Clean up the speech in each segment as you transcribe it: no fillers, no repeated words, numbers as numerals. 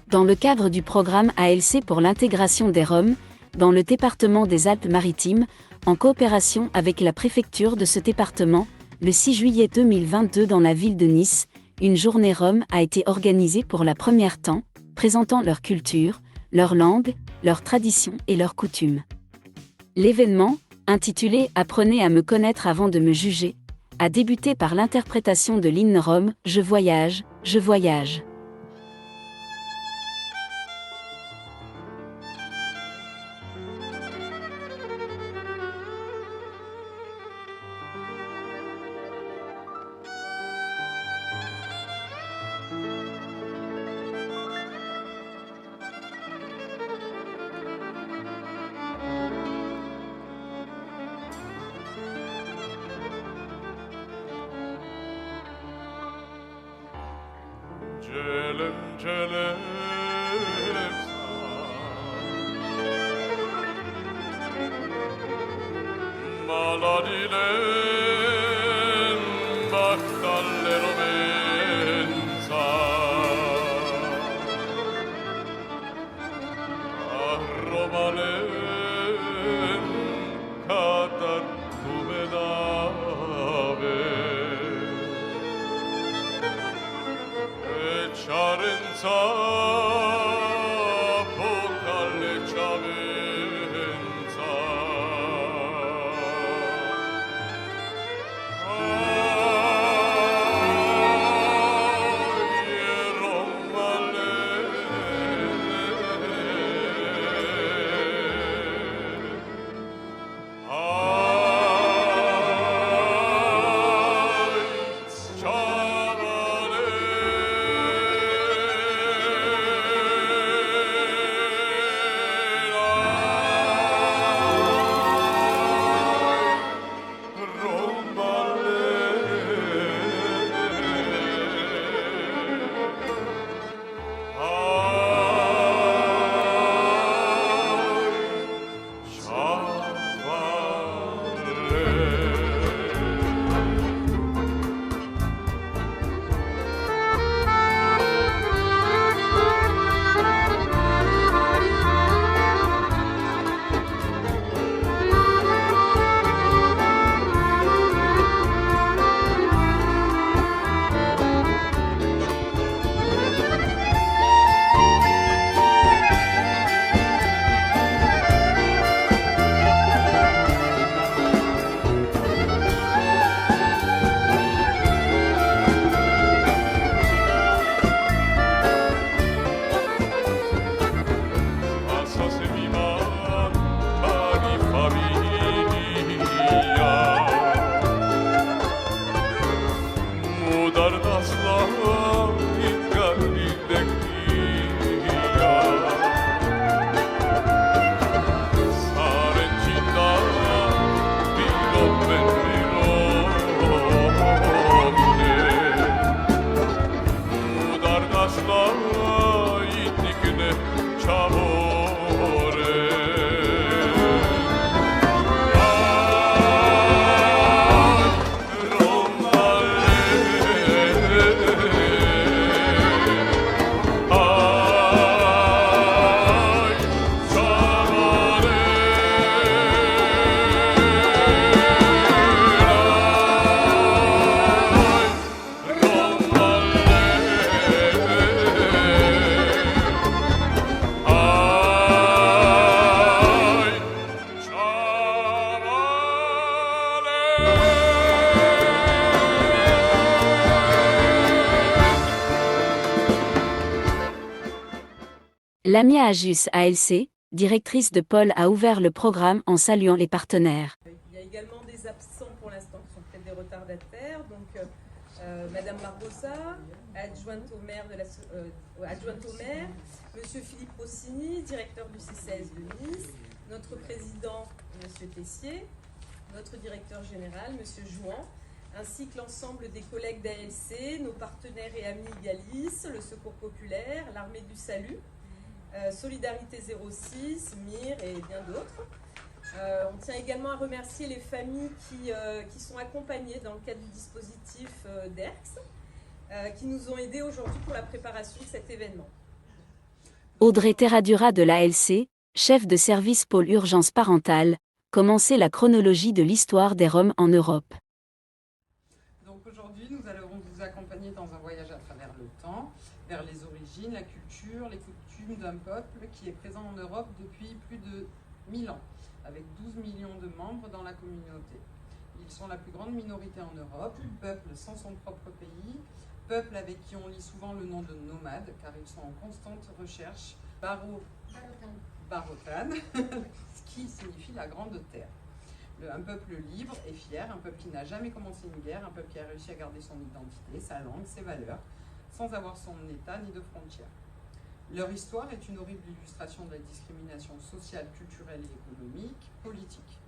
Dans le cadre du programme ALC pour l'intégration des Roms, dans le département des Alpes-Maritimes, en coopération avec la préfecture de ce département, le 6 juillet 2022 dans la ville de Nice, une journée Rome a été organisée pour la première temps, présentant leur culture, leur langue, leurs traditions et leurs coutumes. L'événement, intitulé « Apprenez à me connaître avant de me juger », a débuté par l'interprétation de l'hymne Rome « Je voyage, je voyage ». Lamia Ajus ALC, directrice de pôle, a ouvert le programme en saluant les partenaires. Il y a également des absents pour l'instant qui sont peut-être des retardataires. Donc, Madame Barbosa, adjointe au maire, Monsieur Philippe Rossini, directeur du CCS de Nice, notre président, Monsieur Tessier, notre directeur général, Monsieur Jouan, ainsi que l'ensemble des collègues d'ALC, nos partenaires et amis Galis, le Secours Populaire, l'Armée du Salut, Solidarité 06, MIR et bien d'autres. On tient également à remercier les familles qui sont accompagnées dans le cadre du dispositif d'ERX, qui nous ont aidés aujourd'hui pour la préparation de cet événement. Audrey Terradura de l'ALC, chef de service pôle urgence parentale, commençait la chronologie de l'histoire des Roms en Europe. Donc aujourd'hui, nous allons vous accompagner dans un voyage à travers le temps, vers les origines, la culture, les coutumes d'un peuple qui est présent en Europe depuis plus de 1000 ans, avec 12 millions de membres dans la communauté. Ils sont la plus grande minorité en Europe, peuple sans son propre pays, peuple avec qui on lit souvent le nom de nomades, car ils sont en constante recherche, Barotan, ce qui signifie la grande terre. Un peuple libre et fier, un peuple qui n'a jamais commencé une guerre, un peuple qui a réussi à garder son identité, sa langue, ses valeurs, sans avoir son état ni de frontières. Leur histoire est une horrible illustration de la discrimination sociale, culturelle et économique, politique.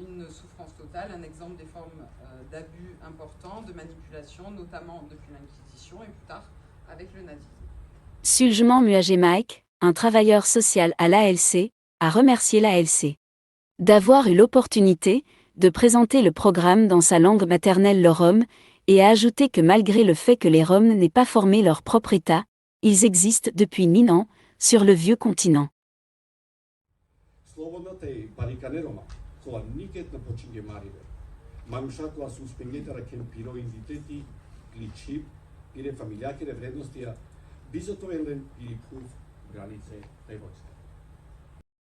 Une souffrance totale, un exemple des formes d'abus importants, de manipulation, notamment depuis l'Inquisition et plus tard avec le nazisme. Suljman Muagemak, un travailleur social à l'ALC, a remercié l'ALC d'avoir eu l'opportunité de présenter le programme dans sa langue maternelle le rom, et a ajouté que malgré le fait que les Roms n'aient pas formé leur propre État, ils existent depuis 1000 ans sur le vieux continent.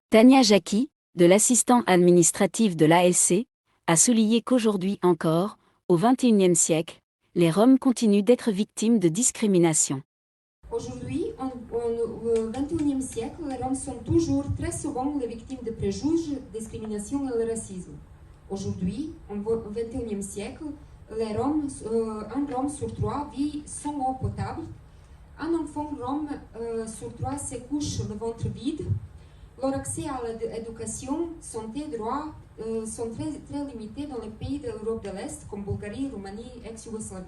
Tania Jacqui, de l'assistant administratif de l'ALC, a souligné qu'aujourd'hui encore, au XXIe siècle, les Roms continuent d'être victimes de discrimination. Aujourd'hui, au XXIe siècle, les Roms sont toujours très souvent les victimes de préjugés, discrimination et le racisme. Aujourd'hui, au XXIe siècle, un Rom sur 3 vit sans eau potable. Un enfant Rom sur 3 se couche le ventre vide. Leur accès à l'éducation, santé, droits sont très limités dans les pays de l'Europe de l'Est, comme Bulgarie, Roumanie, ex-Yougoslavie.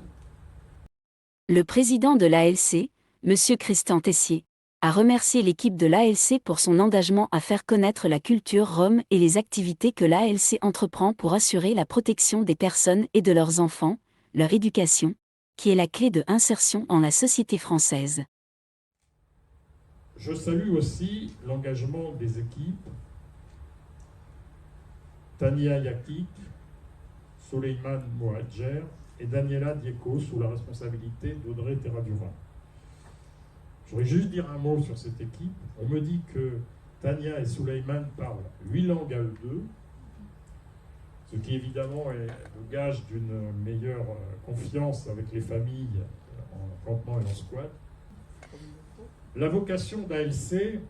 Le président de l'ALC, M. Christian Tessier, a remercié l'équipe de l'ALC pour son engagement à faire connaître la culture rom et les activités que l'ALC entreprend pour assurer la protection des personnes et de leurs enfants, leur éducation, qui est la clé de insertion en la société française. Je salue aussi l'engagement des équipes Tania Yakik, Soleiman Moadjer et Daniela Dieko sous la responsabilité d'Audrey Terradura. Je voudrais juste dire un mot sur cette équipe. On me dit que Tania et Soleiman parlent 8 langues à eux deux, ce qui évidemment est le gage d'une meilleure confiance avec les familles en campement et en squat. La vocation d'ALC,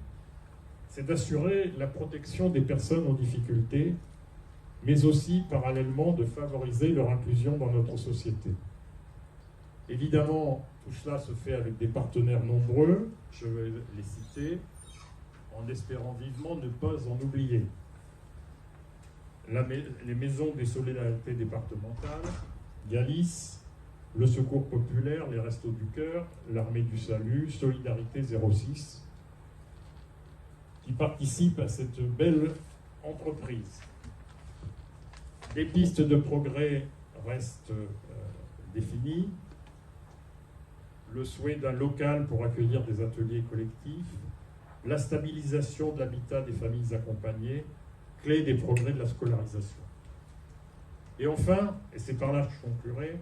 c'est d'assurer la protection des personnes en difficulté, mais aussi parallèlement de favoriser leur inclusion dans notre société. Évidemment, tout cela se fait avec des partenaires nombreux, je vais les citer, en espérant vivement ne pas en oublier. Les maisons des solidarités départementales, Galis, le Secours populaire, les Restos du Cœur, l'Armée du Salut, Solidarité 06, qui participent à cette belle entreprise. Les pistes de progrès restent définies. Le souhait d'un local pour accueillir des ateliers collectifs, la stabilisation de l'habitat des familles accompagnées, clé des progrès de la scolarisation. Et enfin, et c'est par là que je conclurai,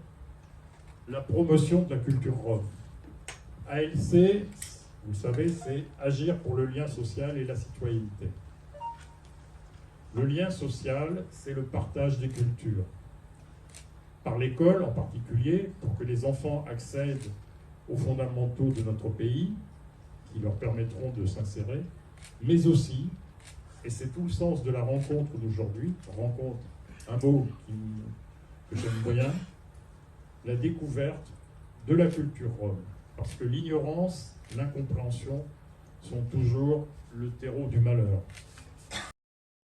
la promotion de la culture rom. ALC, vous le savez, c'est agir pour le lien social et la citoyenneté. Le lien social, c'est le partage des cultures. Par l'école en particulier, pour que les enfants accèdent aux fondamentaux de notre pays, qui leur permettront de s'insérer, mais aussi, et c'est tout le sens de la rencontre d'aujourd'hui, rencontre, un mot que j'aime bien, la découverte de la culture rom. Parce que l'ignorance, l'incompréhension sont toujours le terreau du malheur.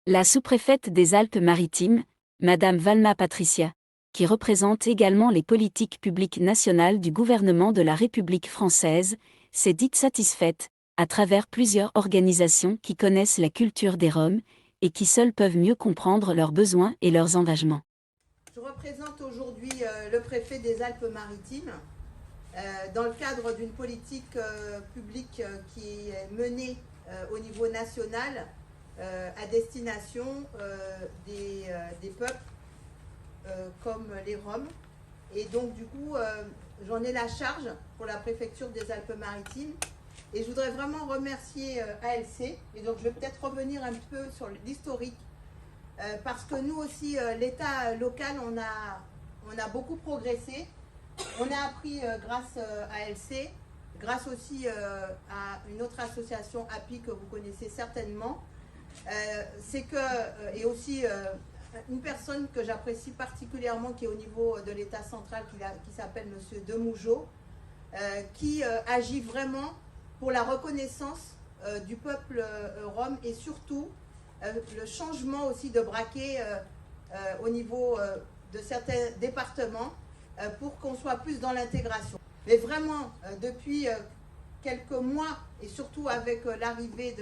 La sous-préfète des Alpes-Maritimes, Madame Valma Patricia, qui représente également les politiques publiques nationales du gouvernement de la République française, s'est dite satisfaite, à travers plusieurs organisations qui connaissent la culture des Roms et qui seules peuvent mieux comprendre leurs besoins et leurs engagements. Je représente aujourd'hui le préfet des Alpes-Maritimes dans le cadre d'une politique publique qui est menée au niveau national à destination des peuples comme les Roms. Et donc du coup, j'en ai la charge pour la préfecture des Alpes-Maritimes. Et je voudrais vraiment remercier ALC. Et donc je vais peut-être revenir un peu sur l'historique. Parce que nous aussi, l'État local, on a beaucoup progressé. On a appris grâce à ALC, grâce aussi à une autre association, API, que vous connaissez certainement. C'est que, et aussi une personne que j'apprécie particulièrement, qui est au niveau de l'État central, qui s'appelle M. Demougeot, qui agit vraiment pour la reconnaissance du peuple rome et surtout le changement aussi de braquet au niveau de certains départements pour qu'on soit plus dans l'intégration. Mais vraiment, depuis quelques mois, et surtout avec l'arrivée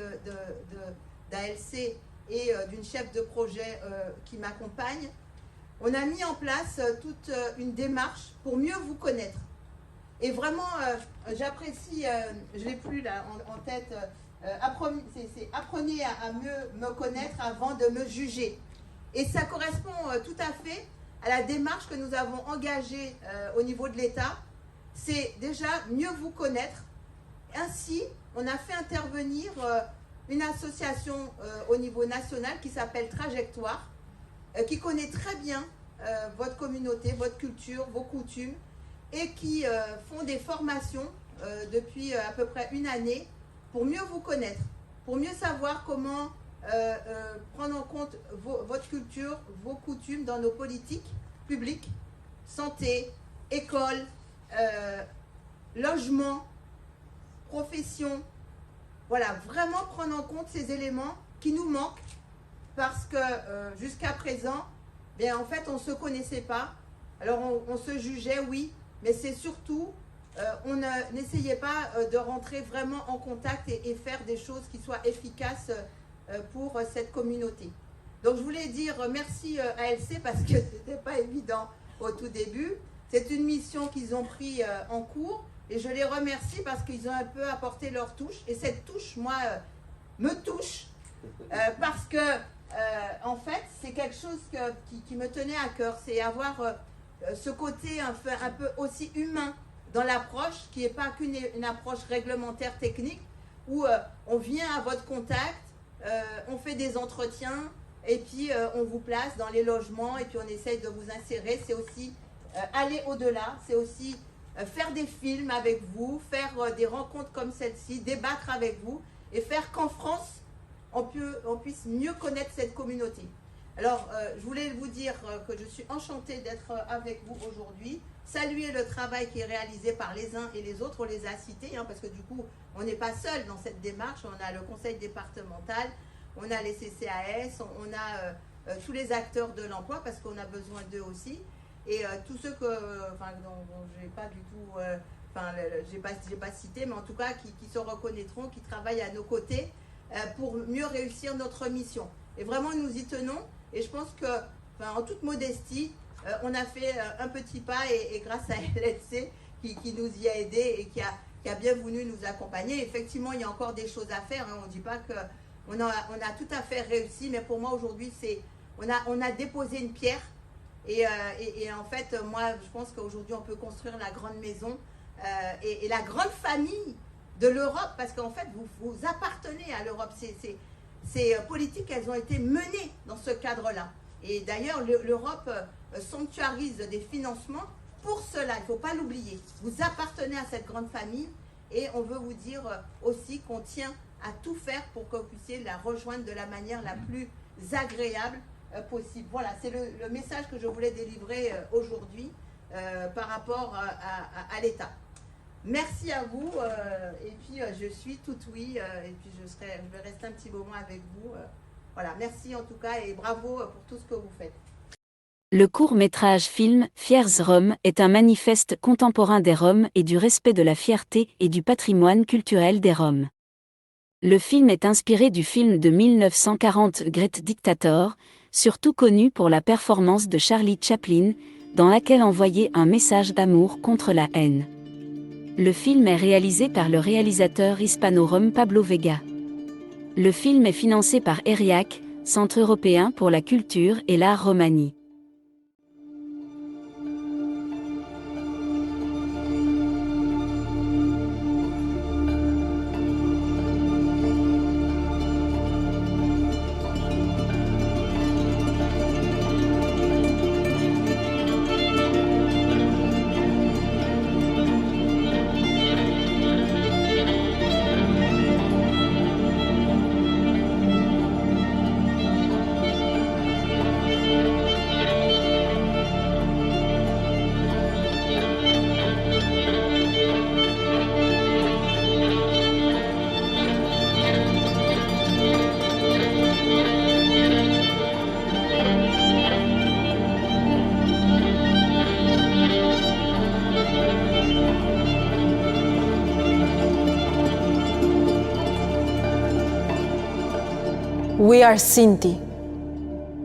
d'ALC et d'une chef de projet qui m'accompagne, on a mis en place toute une démarche pour mieux vous connaître. Et vraiment, j'apprécie, je ne l'ai plus là en tête, apprenez à mieux me connaître avant de me juger. Et ça correspond tout à fait à la démarche que nous avons engagée au niveau de l'État. C'est déjà mieux vous connaître. Ainsi, on a fait intervenir une association au niveau national qui s'appelle Trajectoire, qui connaît très bien votre communauté, votre culture, vos coutumes, et qui font des formations depuis à peu près une année pour mieux vous connaître, pour mieux savoir comment prendre en compte votre culture, vos coutumes dans nos politiques publiques, santé, école, logement, profession. Voilà, vraiment prendre en compte ces éléments qui nous manquent parce que jusqu'à présent, bien, en fait, on ne se connaissait pas. Alors, on se jugeait, oui, mais c'est surtout, on n'essayait pas de rentrer vraiment en contact et faire des choses qui soient efficaces pour cette communauté. Donc, je voulais dire merci à ALC parce que ce n'était pas évident au tout début. C'est une mission qu'ils ont pris en cours et je les remercie parce qu'ils ont un peu apporté leur touche. Et cette touche, moi, me touche parce que, en fait, c'est quelque chose qui me tenait à cœur. C'est avoir ce côté un peu aussi humain dans l'approche, qui n'est pas qu'une approche réglementaire technique, où on vient à votre contact, on fait des entretiens, et puis on vous place dans les logements, et puis on essaye de vous insérer. C'est aussi aller au-delà, c'est aussi faire des films avec vous, faire des rencontres comme celle-ci, débattre avec vous, et faire qu'en France, on puisse mieux connaître cette communauté. Alors, je voulais vous dire que je suis enchantée d'être avec vous aujourd'hui, saluer le travail qui est réalisé par les uns et les autres, on les a cités, hein, parce que du coup, on n'est pas seul dans cette démarche, on a le conseil départemental, on a les CCAS, on a tous les acteurs de l'emploi, parce qu'on a besoin d'eux aussi, et tous ceux dont je n'ai pas du tout, j'ai pas cité, mais en tout cas, qui se reconnaîtront, qui travaillent à nos côtés pour mieux réussir notre mission. Et vraiment, nous y tenons. Et je pense que, en toute modestie, on a fait un petit pas et grâce à LLC qui nous y a aidés et qui a bien voulu nous accompagner. Effectivement, il y a encore des choses à faire. Hein. On ne dit pas qu'on a tout à fait réussi, mais pour moi, aujourd'hui, on a déposé une pierre. Et en fait, moi, je pense qu'aujourd'hui, on peut construire la grande maison et la grande famille de l'Europe, parce qu'en fait, vous appartenez à l'Europe. Ces politiques, elles ont été menées dans ce cadre-là. Et d'ailleurs, l'Europe sanctuarise des financements pour cela. Il ne faut pas l'oublier. Vous appartenez à cette grande famille et on veut vous dire aussi qu'on tient à tout faire pour que vous puissiez la rejoindre de la manière la plus agréable possible. Voilà, c'est le message que je voulais délivrer aujourd'hui par rapport à l'État. Merci à vous, et puis je suis tout oui, et puis je vais rester un petit moment avec vous. Voilà, merci en tout cas, et bravo pour tout ce que vous faites. Le court-métrage film Fiers Roms est un manifeste contemporain des Roms et du respect de la fierté et du patrimoine culturel des Roms. Le film est inspiré du film de 1940 Great Dictator, surtout connu pour la performance de Charlie Chaplin, dans laquelle envoyait un message d'amour contre la haine. Le film est réalisé par le réalisateur hispano-rom Pablo Vega. Le film est financé par ERIAC, Centre européen pour la culture et l'art Romani. We are Sinti,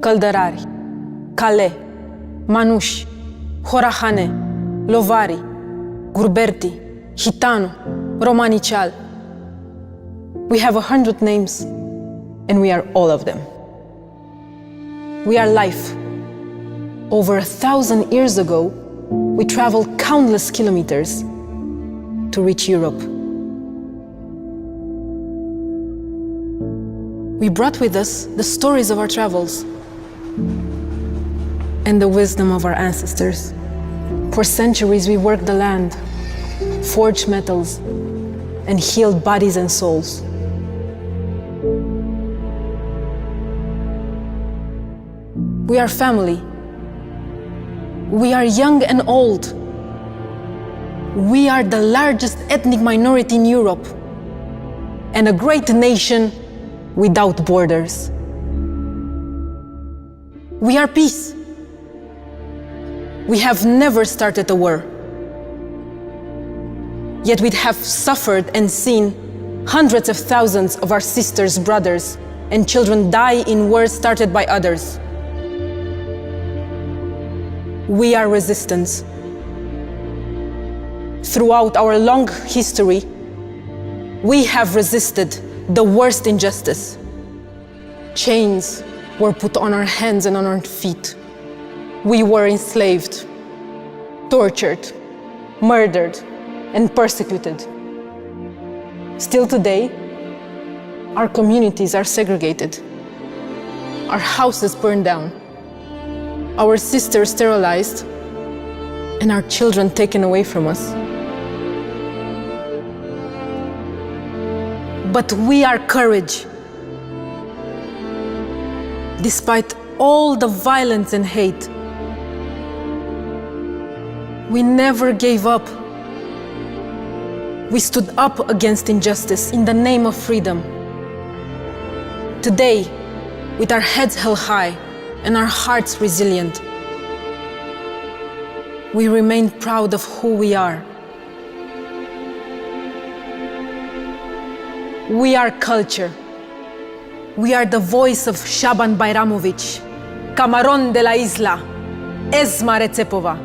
Căldărari, Kale, Manuși, Horahane, Lovari, Gurberti, Hitano, Romanicial. We have 100 names, and we are all of them. We are life. Over 1,000 years ago, we traveled countless kilometers to reach Europe. We brought with us the stories of our travels and the wisdom of our ancestors. For centuries, we worked the land, forged metals, and healed bodies and souls. We are family. We are young and old. We are the largest ethnic minority in Europe and a great nation without borders. We are peace. We have never started a war. Yet we have suffered and seen hundreds of thousands of our sisters, brothers, and children die in wars started by others. We are resistance. Throughout our long history, we have resisted the worst injustice. Chains were put on our hands and on our feet. We were enslaved, tortured, murdered, and persecuted. Still today, our communities are segregated. Our houses burned down. Our sisters sterilized, and our children taken away from us. But we are courage. Despite all the violence and hate, we never gave up. We stood up against injustice in the name of freedom. Today, with our heads held high and our hearts resilient, we remain proud of who we are. We are culture. We are the voice of Shaban Bayramovic, Camarón de la Isla, Esma Recepova.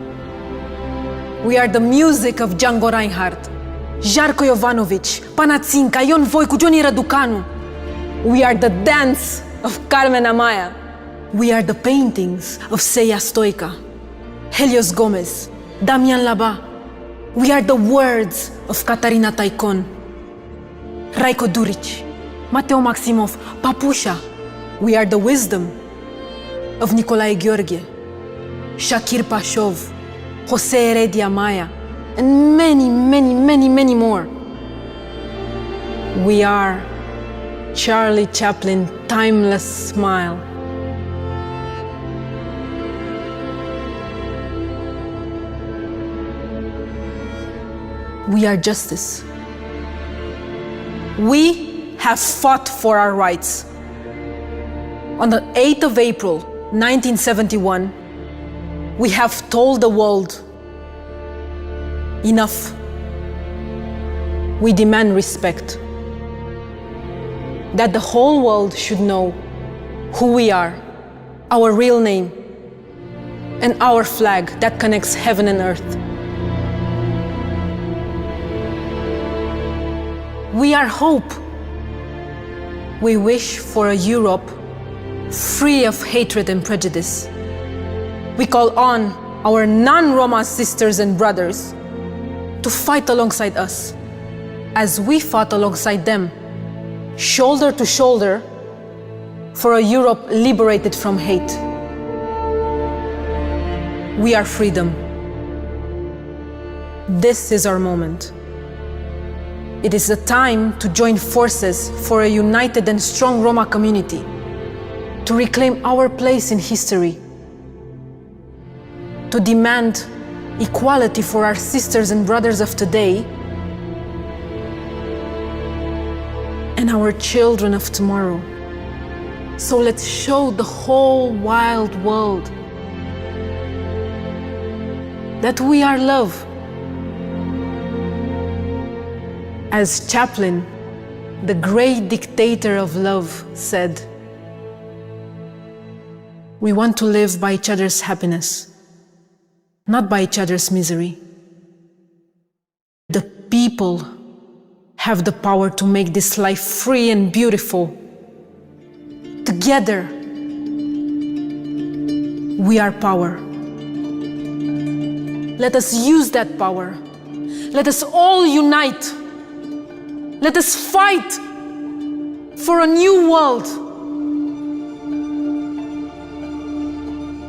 We are the music of Django Reinhardt, Žarko Jovanovic, Panatsinka, Ion Voicu, Johnny Raducanu. We are the dance of Carmen Amaya. We are the paintings of Seya Stoica, Helios Gomez, Damian Laba. We are the words of Katarina Taikon, Raiko Duric, Mateo Maximov, Papusha. We are the wisdom of Nicolae Gheorghe, Shakir Pashov, Jose Heredia Maya, and many, many, many, many more. We are Charlie Chaplin's timeless smile. We are justice. We have fought for our rights. On the 8th of April, 1971, we have told the world, enough. We demand respect. That the whole world should know who we are, our real name, and our flag that connects heaven and earth. We are hope. We wish for a Europe free of hatred and prejudice. We call on our non-Roma sisters and brothers to fight alongside us, as we fought alongside them, shoulder to shoulder, for a Europe liberated from hate. We are freedom. This is our moment. It is the time to join forces for a united and strong Roma community, to reclaim our place in history, to demand equality for our sisters and brothers of today and our children of tomorrow. So let's show the whole wild world that we are love. As Chaplin, the great dictator of love, said, we want to live by each other's happiness, not by each other's misery. The people have the power to make this life free and beautiful. Together, we are power. Let us use that power. Let us all unite. Let us fight for a new world.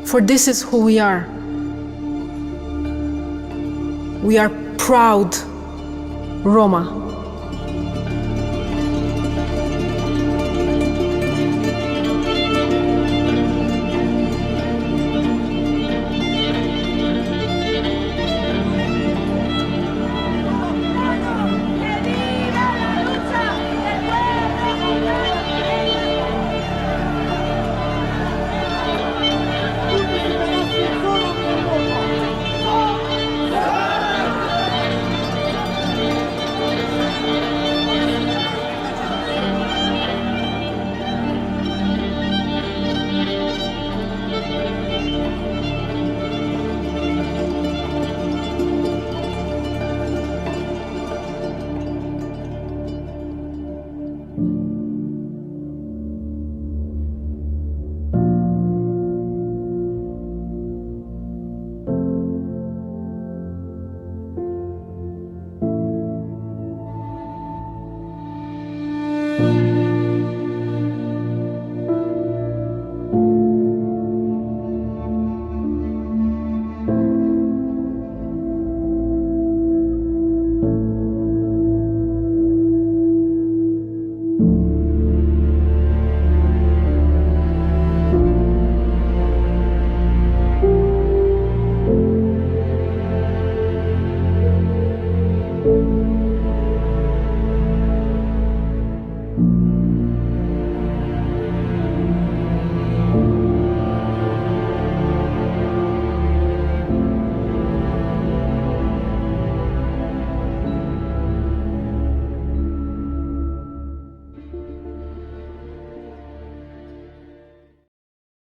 For this is who we are. We are proud Roma.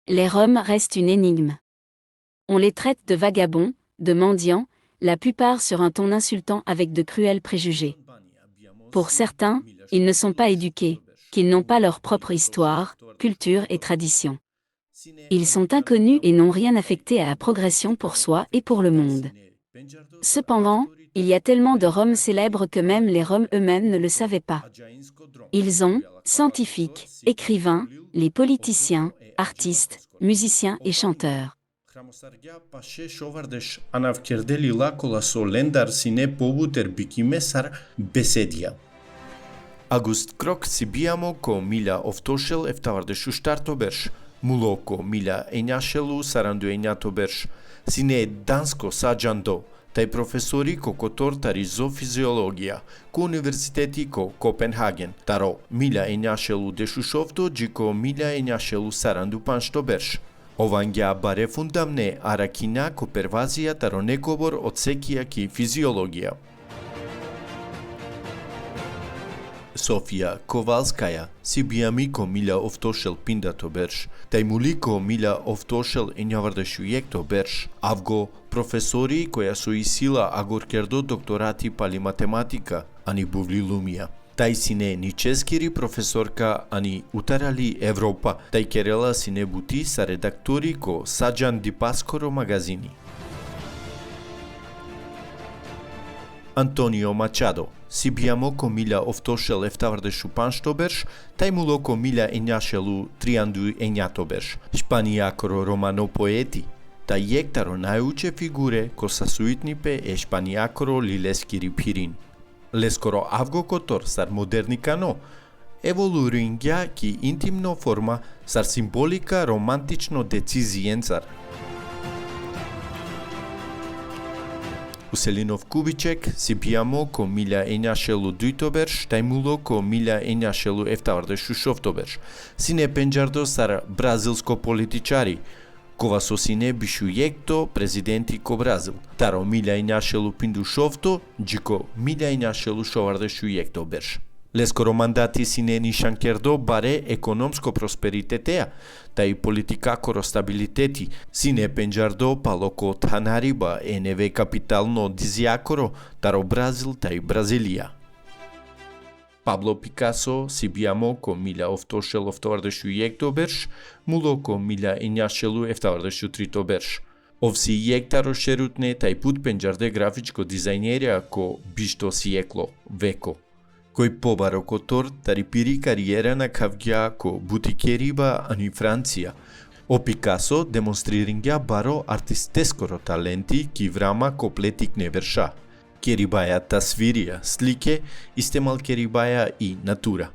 Les Roms restent une énigme. On les traite de vagabonds, de mendiants, la plupart sur un ton insultant avec de cruels préjugés. Pour certains, ils ne sont pas éduqués, qu'ils n'ont pas leur propre histoire, culture et tradition. Ils sont inconnus et n'ont rien affecté à la progression pour soi et pour le monde. Cependant, il y a tellement de Roms célèbres que même les Roms eux-mêmes ne le savaient pas. Ils ont, scientifiques, écrivains, les politiciens, artistes, musiciens et chanteurs. August Krok Sibiamo ko Mila Oftoshel Eftavardeshu Startoberš, Muloko Mila Enjašelu Saranduenjatoberš, Sine Dansko Sađando, taj profesori ko kotortari zoofiziologija, ko Universiteti ko Kopenhagen, taro Mila Enjašelu Dešušovto, džiko Mila Enjašelu Sarandu Panštoberš. Ovangja bare fundamne arakina ko pervazija taro nekobor odsekija ki fiziologija. Sofia Kovalskaja, Sibiamiko Mila Oftoshel Pindatoberš, Tajmuliko Mila Oftoshel Enjavardešujektoberš, Avgo profesori koja su isila agorkerdo doktorati pali matematika, ani buvli lumija. Taj sine ni českiri profesorka ani utarali Evropa, taj kerela sine buti sa redaktori ko Sajan Dipaskoro magazini. Antonio Machado, Sibiamo ko milja oftoshel eftavarde Shupanshtobersh, taj mulo ko milja enjashelu triandu enjatobersh, Španijakoro romano poeti, taj jektaro najuče figure ko sasuitnipe e Španijakoro lileskiri pirin. Leskoro avgokotor sar modernikano, evoluringja ki intimno forma sar simbolika romantično decizijencar. Uselinov Kubiček Sibiamo ko milja enjashelu dujtobersh, taj mulo ko milja enjashelu eftavarde Shushoftobersh, sine penjardo sar brazilsko političari, kova so sine bishujekto prezidenti ko Brazil. Taro milja enjashelu pindushofto, džiko milja enjashelu shovarde shujekto bersh. Leskoro mandati sine nishankerdo bare ekonomsko prosperitetea, taj politikakoro stabiliteti, sine penjardo paloko tanariba eneve kapitalno diziakoro, taro Brazil taj Brazilia. Pablo Picasso Sibiamo ko milja oftoshel eftavarde shujektobersh, mulo ko milja enjashelu eftavarde shutritobersh. Ovsi jektaro šerutne taj put penjarde grafičko dizajnerja ko bišto sieklo, veko. Koji pobaro kotor taripiri karijera na kavgja ko butikeriba ani Francija. O Picasso demonstriringja baro artisteskoro talenti ki vrama kompletik ne verša. Keribaja tasvirija, slike, istemal keribaja i natura.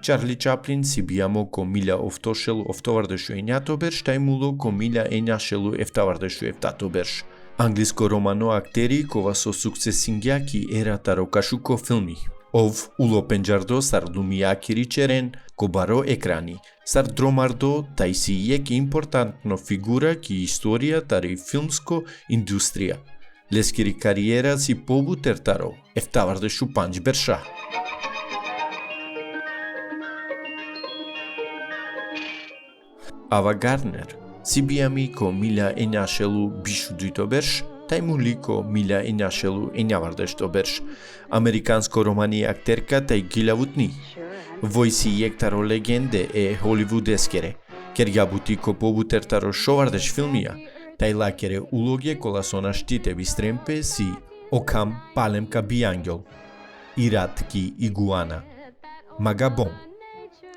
Charlie Chaplin Sibiamo ko milja oftoshelu oftovardešu enjatobersh, taj mulo ko milja enjashelu eftavardešu eftatobersh. Anglisko romano akteri kova so sukcesingja ki era taro kashuko filmi. Ov ulo penjardo sar lumiakiri čeren ko baro ekrani. Sar dromardo taj si jek importantno figura ki istorija tari filmsko industrija. Leskiri karijera si pobuter taro eftavardešu panj berša. Ava Gardner Sibiami ko milja enjashelu bishu dujtobersh, taj muli ko milja enjashelu enjavardeshtobersh. Amerikansko romani akterka taj giljavutni. Vojsi jektaro legende e hollywoodeskere. Ker jabuti ko pobuter taro šovardesh filmija, taj lakere ulogje kola sona štite bistrempe si Okam Palemka Biangjol, Iratki Iguana, Magabon,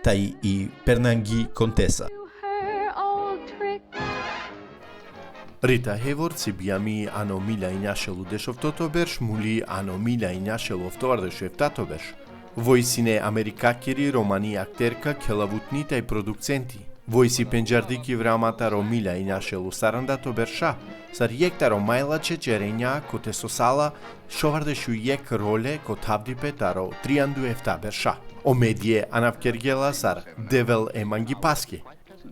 taj i Pernangi Contessa. Rita Hayworth Sibiami ano milja enjashelu dešoftotobersh, muli ano milja enjashelu oftovardešu eftatobersh. Vojsine amerikakiri romani akterka kelavutni taj producenti. Vojsi penjardiki vrama taro milja enjashelu sarandatobersha, sar jek taro majla čečerenja kote sosala šovardešu jek role kot havdipe taro triandu eftabersha. O medije anavkergela sar devel emangipaske.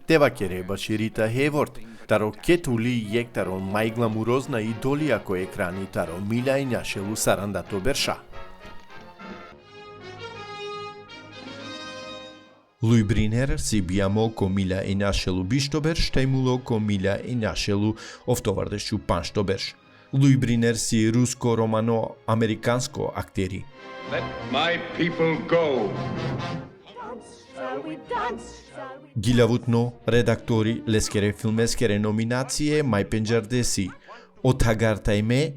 Teva kereba Rita Hayworth, taro ketuli jek taro majglamurozna idolija ko ekrani taro milja enjashelu sarandatobersha. Lui Briner Sibiamo ko milja enjashelu bishtobersh, taj mulo ko milja enjashelu oftovardešu panshtobersh. Lui Briner si rusko-romano-amerikansko akteri. Let my people go. Giljavutno redaktori leskere filmeskere nominacije maj penjarde si Otagar tajme,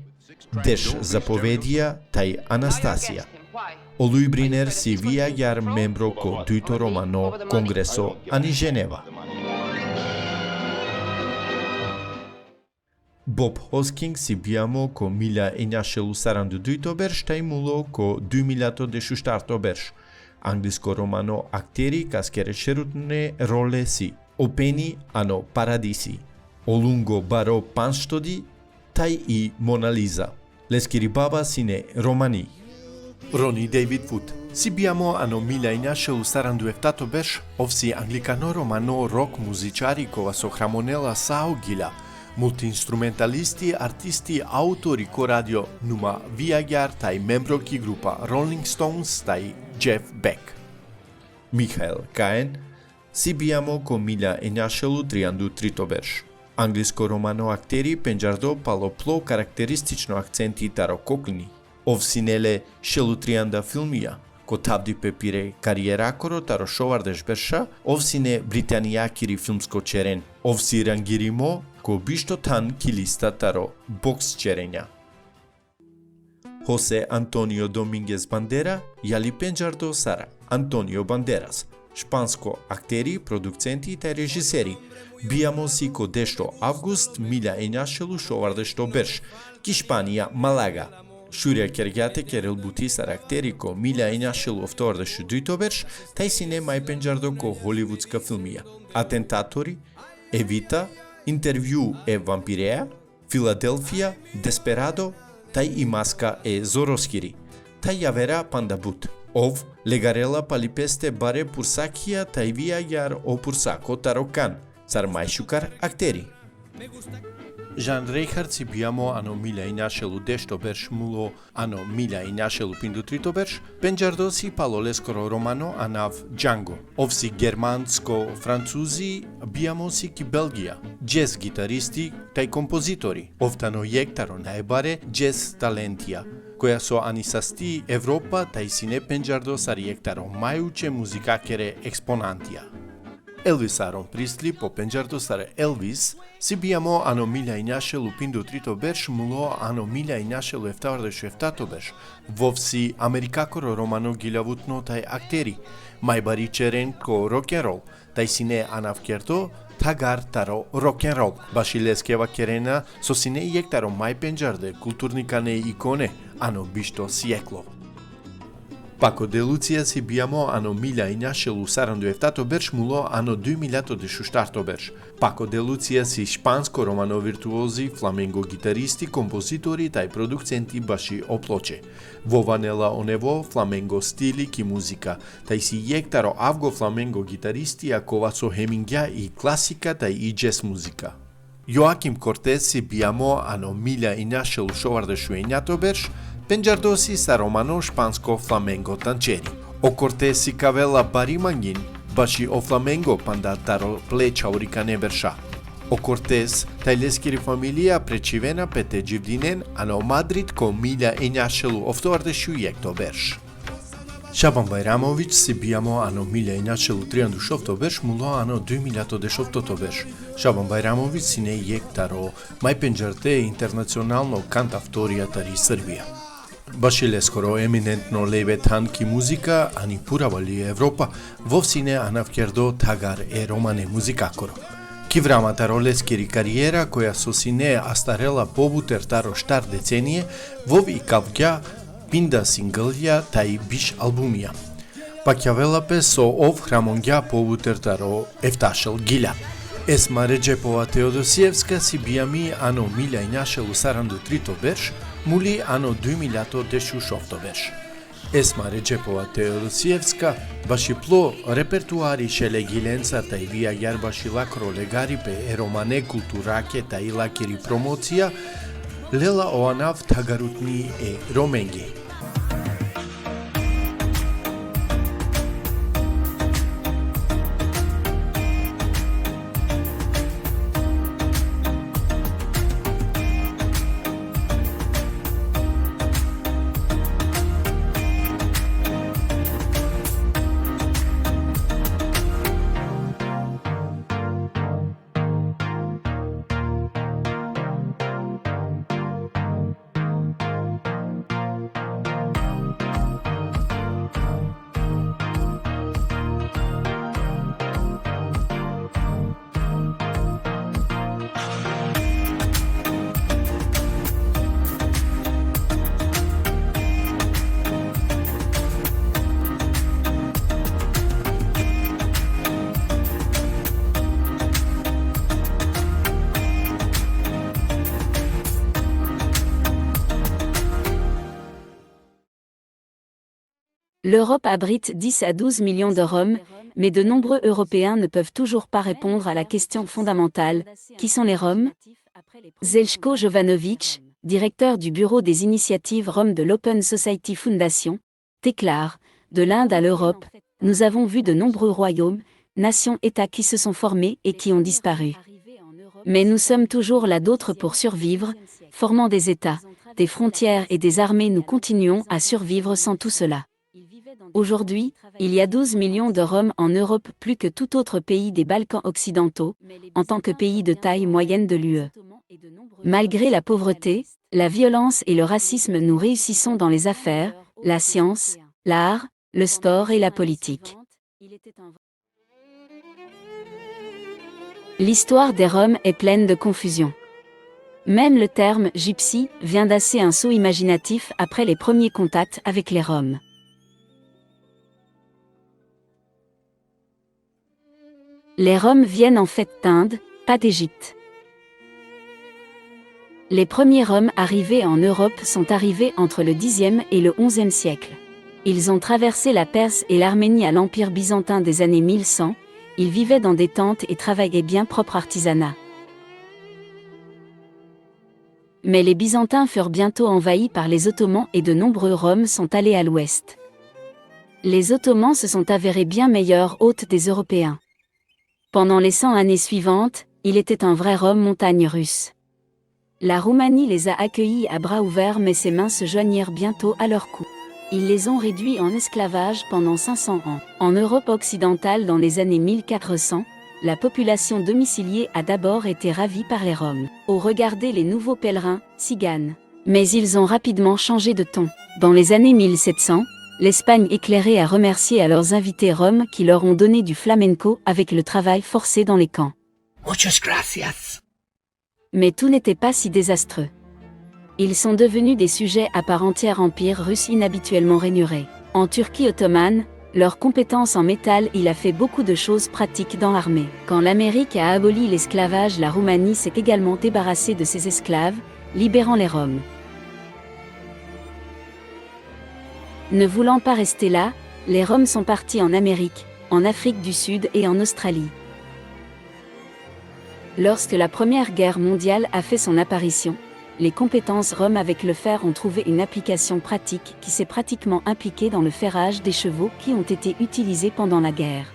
Deš zapovedija taj Anastasija. O lui Briner si viagjar membro ko dujto romano Kongreso ani Ženeva. Bob Hosking Sibiamo ko milja enjashelu sarandu dujtobersh, taj mulo ko 2014 Anglisko romano akteri kaskere šerutne role si Openi ano Paradisi, Olungo baro panštodi, taj i Mona Lisa. Leskiri baba sine romani. Ronnie David Wood Sibiamo ano milja enjashelu sarandu eftatobersh, ovsi anglikano romano rock muzicari kova so hramonela sao gila, multi-instrumentalisti, artisti, autori ko radio numa viagjar taj membro ki grupa Rolling Stones taj Jeff Beck. Michael Caine Sibiamo ko milja enjashelu triandu tritobersh. Anglisko romano akteri penjardo palo plo karakteristično akcenti taro koklini. ով սինել է Շելուտրիանդա ֆիլմիա, կոթավդի պեպիրե կարիերա կորոտարո շովարդեշ բերշա, ով սինե Բրիտանիա կիրի ֆիլմսկո չերեն, ով սիրանգիրի մո կոբիշտո թան կիլիստա տարո բոքս չերենյա։ José Antonio Domínguez Bandera y Alipenjardo Sara, Antonio Banderas, špansko akteri, producenti te režiseri. Bijamo si ko dešto avgust milja enjašelu šovardešto berš, ki Španija Malaga. Shurja kergjate kerel butisar akteri ko milja enjašelu oftovardešu dyto berš, taj sine maj penjardo ko hollywoodska filmija. Atentatori, Evita, Intervju e Vampirea, Philadelphia, Desperado, taj i maska e Zoroskiri, taj javera pandabut. Ov legarela palipeste bare pursakia taj via jar o pursako tarokan, sar mai shukar akteri. Jean Reichardt si bijamo ano milja inašelu dešto berš mulo ano milja inašelu pindutrito berš, penjardo si paloleskoro romano anav Django. Ov si germansko-francuzi bijamo si ki Belgija, jazz gitaristi taj kompozitori. Ovtano jektaro najbare jazz talentia, koja so anisasti Evropa taj sine penjardo sar jektaro majuče muzikakere eksponantia. Elvis Aaron Priestley po penjardo sar Elvis, si bijamo ano milja inašelu pindutrito berš mulo ano milja inašelu eftavardešu eftato berš, vov si amerikakoro romano giljavutno taj akteri, majbari čeren ko rock'n'roll, taj sine anavkerto tagar taro rock'n'roll, bašileskeva kerena so sine jektaro maj penjarde kulturnikane ikone, ano bišto sjeklo. Paco de Lucia si bijamo ano milja inašelu sarandu eftato berš mulo ano 2014 berš. Paco de Lucia si špansko romano virtuozi, flamengo gitaristi, kompozitori taj producenti baši oploče. Vovanela onevo flamengo stili ki muzika, taj si jektaro avgo flamengo gitaristi a kovaco hemingja i klasika taj i jazz muzika. Joaquim Cortez si bijamo ano milja inašelu šovardešu enjato berš, penjardosi sa romano špansko flamengo tančeri. O Cortez si kavela barimangin, baši o flamengo pandataro pleća urikane berša. O Cortez, tajleskiri familija prečivena pete dživdinen, ano Madrid ko milja enjašelu oftovardešu jekto berš. Shaban Bayramović si bijamo ano milja inačelu 36 berš mulo ano 2010 berš. Shaban Bayramović si ne jektaro maj penjarte internacionalno kantavtorija tari Srbija. Bašileskoro eminentno leve tanki muzika ani puravali Evropa vovsine anavkerdo tagar e romane muzikakoro. Kivrama taroleskiri karijera koja so sine astarela pobuter taro štar decenije vov i kavgja pinda singlja taj biš albumija. Pakjavelape so ov hramongja pobuter taro eftašel gilja. Esma Recepova Teodosievska si bijami ano milja inašelu sarandu trito berš, muli ano 2016 berš. Esma Recepova Teodosievska baši plo repertuari šele gilenca taj via jar baši lakro legari pe eromane kulturake taj lakiri promocija, lela oanav tagarutni e romengi. L'Europe abrite 10 à 12 millions de Roms, mais de nombreux Européens ne peuvent toujours pas répondre à la question fondamentale, qui sont les Roms? Zeljko Jovanović, directeur du bureau des initiatives Roms de l'Open Society Foundation, déclare « De l'Inde à l'Europe, nous avons vu de nombreux royaumes, nations-États qui se sont formés et qui ont disparu. Mais nous sommes toujours là d'autres pour survivre, formant des États, des frontières et des armées, nous continuons à survivre sans tout cela. Aujourd'hui, il y a 12 millions de Roms en Europe, plus que tout autre pays des Balkans occidentaux, en tant que pays de taille moyenne de l'UE. Malgré la pauvreté, la violence et le racisme, nous réussissons dans les affaires, la science, l'art, le sport et la politique. L'histoire des Roms est pleine de confusion. Même le terme « gypsy » vient d'assez un saut imaginatif après les premiers contacts avec les Roms. Les Roms viennent en fait d'Inde, pas d'Égypte. Les premiers Roms arrivés en Europe sont arrivés entre le Xe et le XIe siècle. Ils ont traversé la Perse et l'Arménie à l'Empire byzantin des années 1100, ils vivaient dans des tentes et travaillaient bien propre artisanat. Mais les Byzantins furent bientôt envahis par les Ottomans et de nombreux Roms sont allés à l'ouest. Les Ottomans se sont avérés bien meilleurs hôtes des Européens. Pendant les 100 années suivantes, il était un vrai Rome montagne russe. La Roumanie les a accueillis à bras ouverts, mais ses mains se joignirent bientôt à leur cou. Ils les ont réduits en esclavage pendant 500 ans. En Europe occidentale dans les années 1400, la population domiciliée a d'abord été ravie par les Roms. Au regarder les nouveaux pèlerins, tziganes. Mais ils ont rapidement changé de ton. Dans les années 1700, l'Espagne éclairée a remercié à leurs invités roms qui leur ont donné du flamenco avec le travail forcé dans les camps. Muchas gracias. Mais tout n'était pas si désastreux. Ils sont devenus des sujets à part entière, empire russe inhabituellement rainuré. En Turquie ottomane, leur compétence en métal, il a fait beaucoup de choses pratiques dans l'armée. Quand l'Amérique a aboli l'esclavage, la Roumanie s'est également débarrassée de ses esclaves, libérant les Roms. Ne voulant pas rester là, les Roms sont partis en Amérique, en Afrique du Sud et en Australie. Lorsque la Première Guerre mondiale a fait son apparition, les compétences roms avec le fer ont trouvé une application pratique qui s'est pratiquement impliquée dans le ferrage des chevaux qui ont été utilisés pendant la guerre.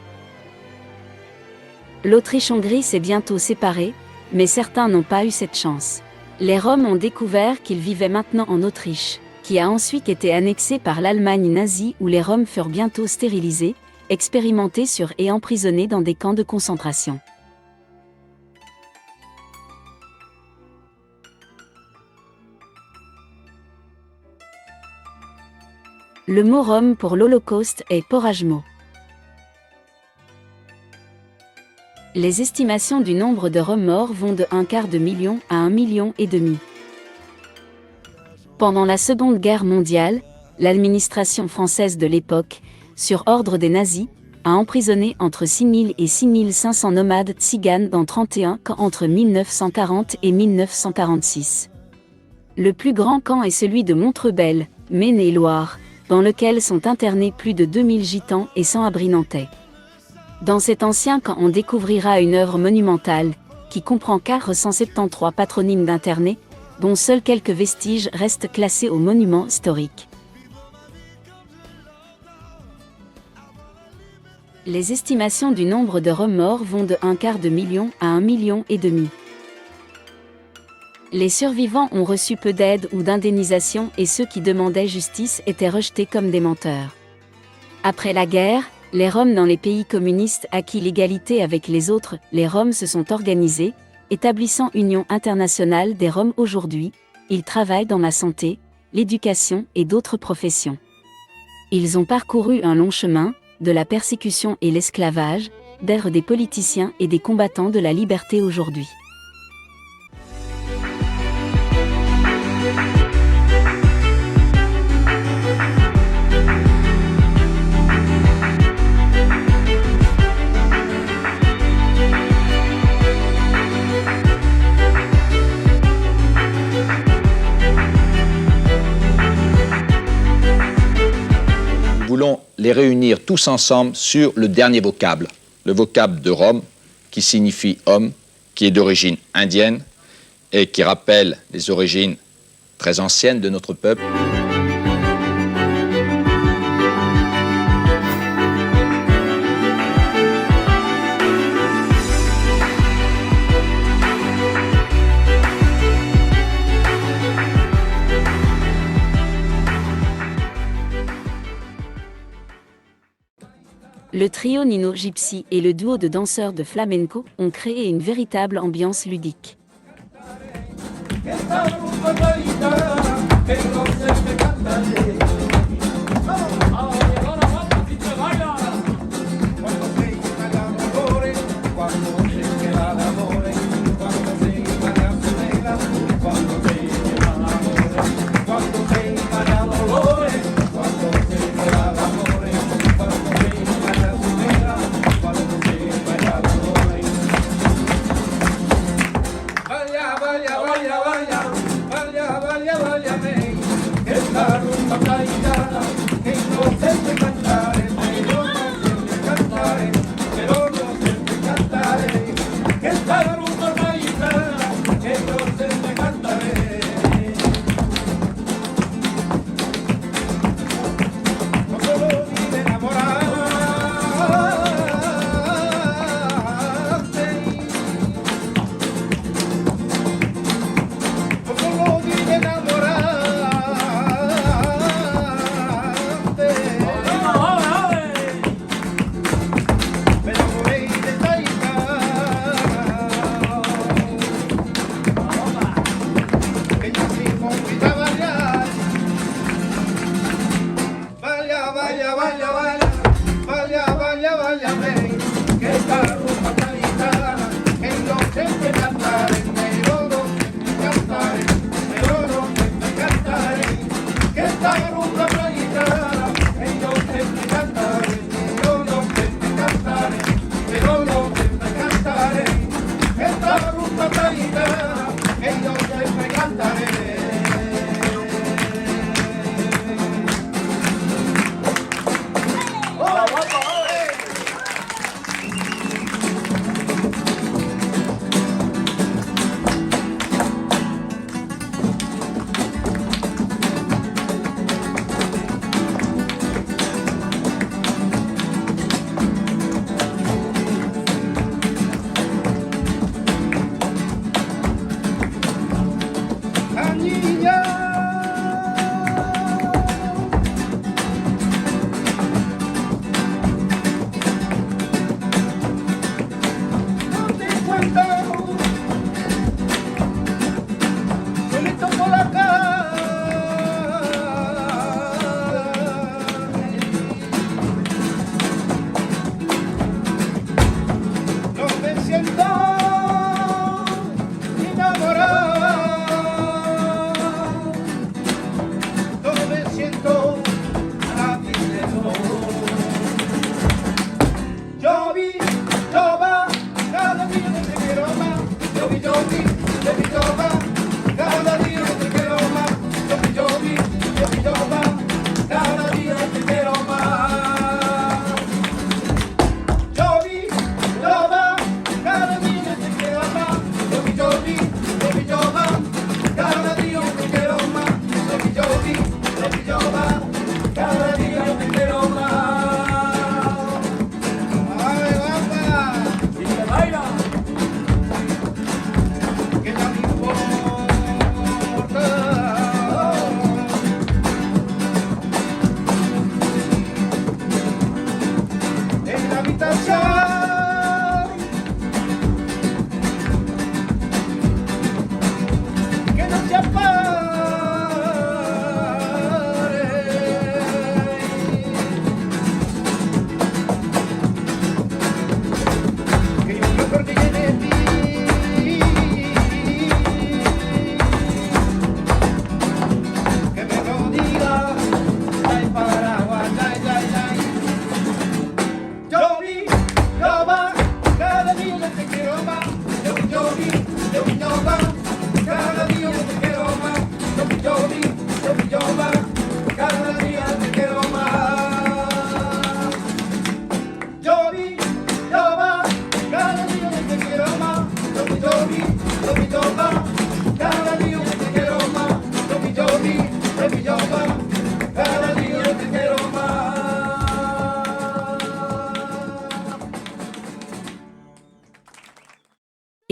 L'Autriche-Hongrie s'est bientôt séparée, mais certains n'ont pas eu cette chance. Les Roms ont découvert qu'ils vivaient maintenant en Autriche, qui a ensuite été annexée par l'Allemagne nazie où les Roms furent bientôt stérilisés, expérimentés sur et emprisonnés dans des camps de concentration. Le mot Rome pour l'Holocauste est porajmo. Les estimations du nombre de Roms morts vont de 1/4 million à 1,5 million. Pendant la Seconde Guerre mondiale, l'administration française de l'époque, sur ordre des nazis, a emprisonné entre 6 000 et 6 500 nomades tziganes dans 31 camps entre 1940 et 1946. Le plus grand camp est celui de Montrebel, Maine-et-Loire, dans lequel sont internés plus de 2000 gitans et sans-abri nantais. Dans cet ancien camp, on découvrira une œuvre monumentale, qui comprend 473 patronymes d'internés, dont seuls quelques vestiges restent classés aux monuments historiques. Les estimations du nombre de Roms morts vont de 1/4 million à 1,5 million. Les survivants ont reçu peu d'aide ou d'indemnisation et ceux qui demandaient justice étaient rejetés comme des menteurs. Après la guerre, les Roms dans les pays communistes acquis l'égalité avec les autres, les Roms se sont organisés, établissant Union internationale des Roms aujourd'hui, ils travaillent dans la santé, l'éducation et d'autres professions. Ils ont parcouru un long chemin, de la persécution et l'esclavage, d'être des politiciens et des combattants de la liberté aujourd'hui. Nous voulons les réunir tous ensemble sur le dernier vocable, le vocable de Rome, qui signifie homme, qui est d'origine indienne et qui rappelle les origines très anciennes de notre peuple. Le trio Nino Gypsy et le duo de danseurs de flamenco ont créé une véritable ambiance ludique.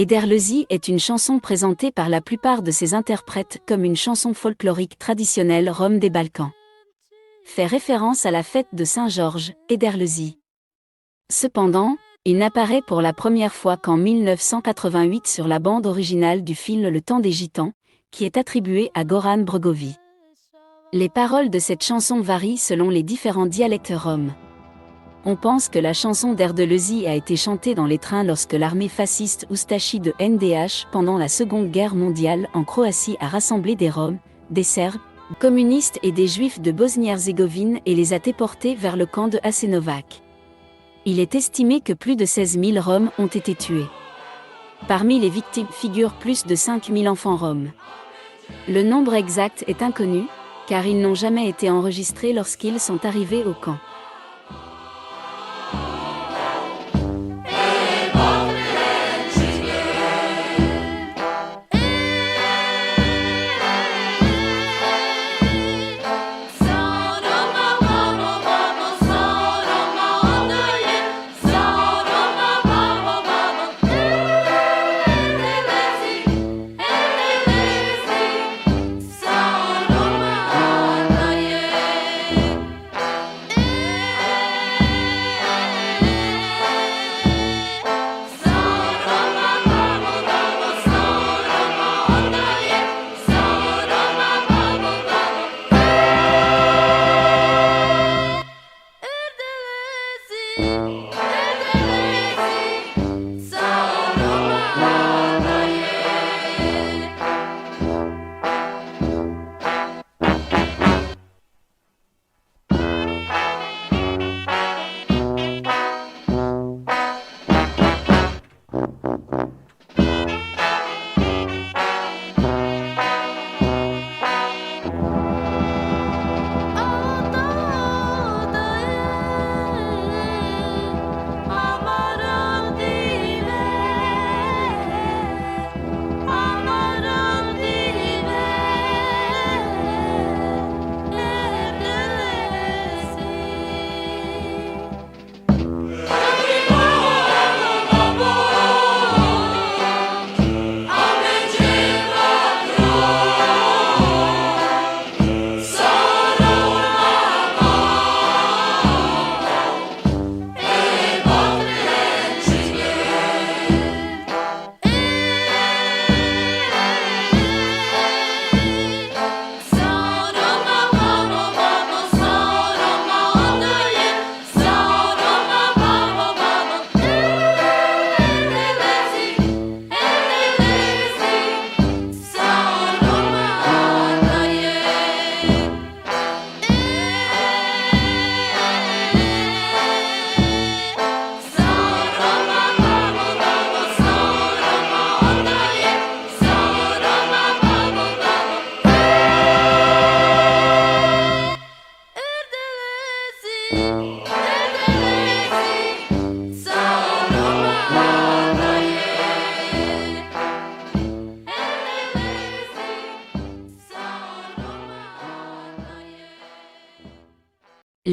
Ederlezi est une chanson présentée par la plupart de ses interprètes comme une chanson folklorique traditionnelle rom des Balkans. Fait référence à la fête de Saint-Georges, Ederlezi. Cependant, il n'apparaît pour la première fois qu'en 1988 sur la bande originale du film Le Temps des Gitans, qui est attribuée à Goran Bregović. Les paroles de cette chanson varient selon les différents dialectes roms. On pense que la chanson d'Erdelezi a été chantée dans les trains lorsque l'armée fasciste Ustashi de NDH pendant la Seconde Guerre mondiale en Croatie a rassemblé des Roms, des Serbes, communistes et des Juifs de Bosnie-Herzégovine et les a déportés vers le camp de Jasenovac. Il est estimé que plus de 16 000 Roms ont été tués. Parmi les victimes figurent plus de 5 000 enfants roms. Le nombre exact est inconnu, car ils n'ont jamais été enregistrés lorsqu'ils sont arrivés au camp.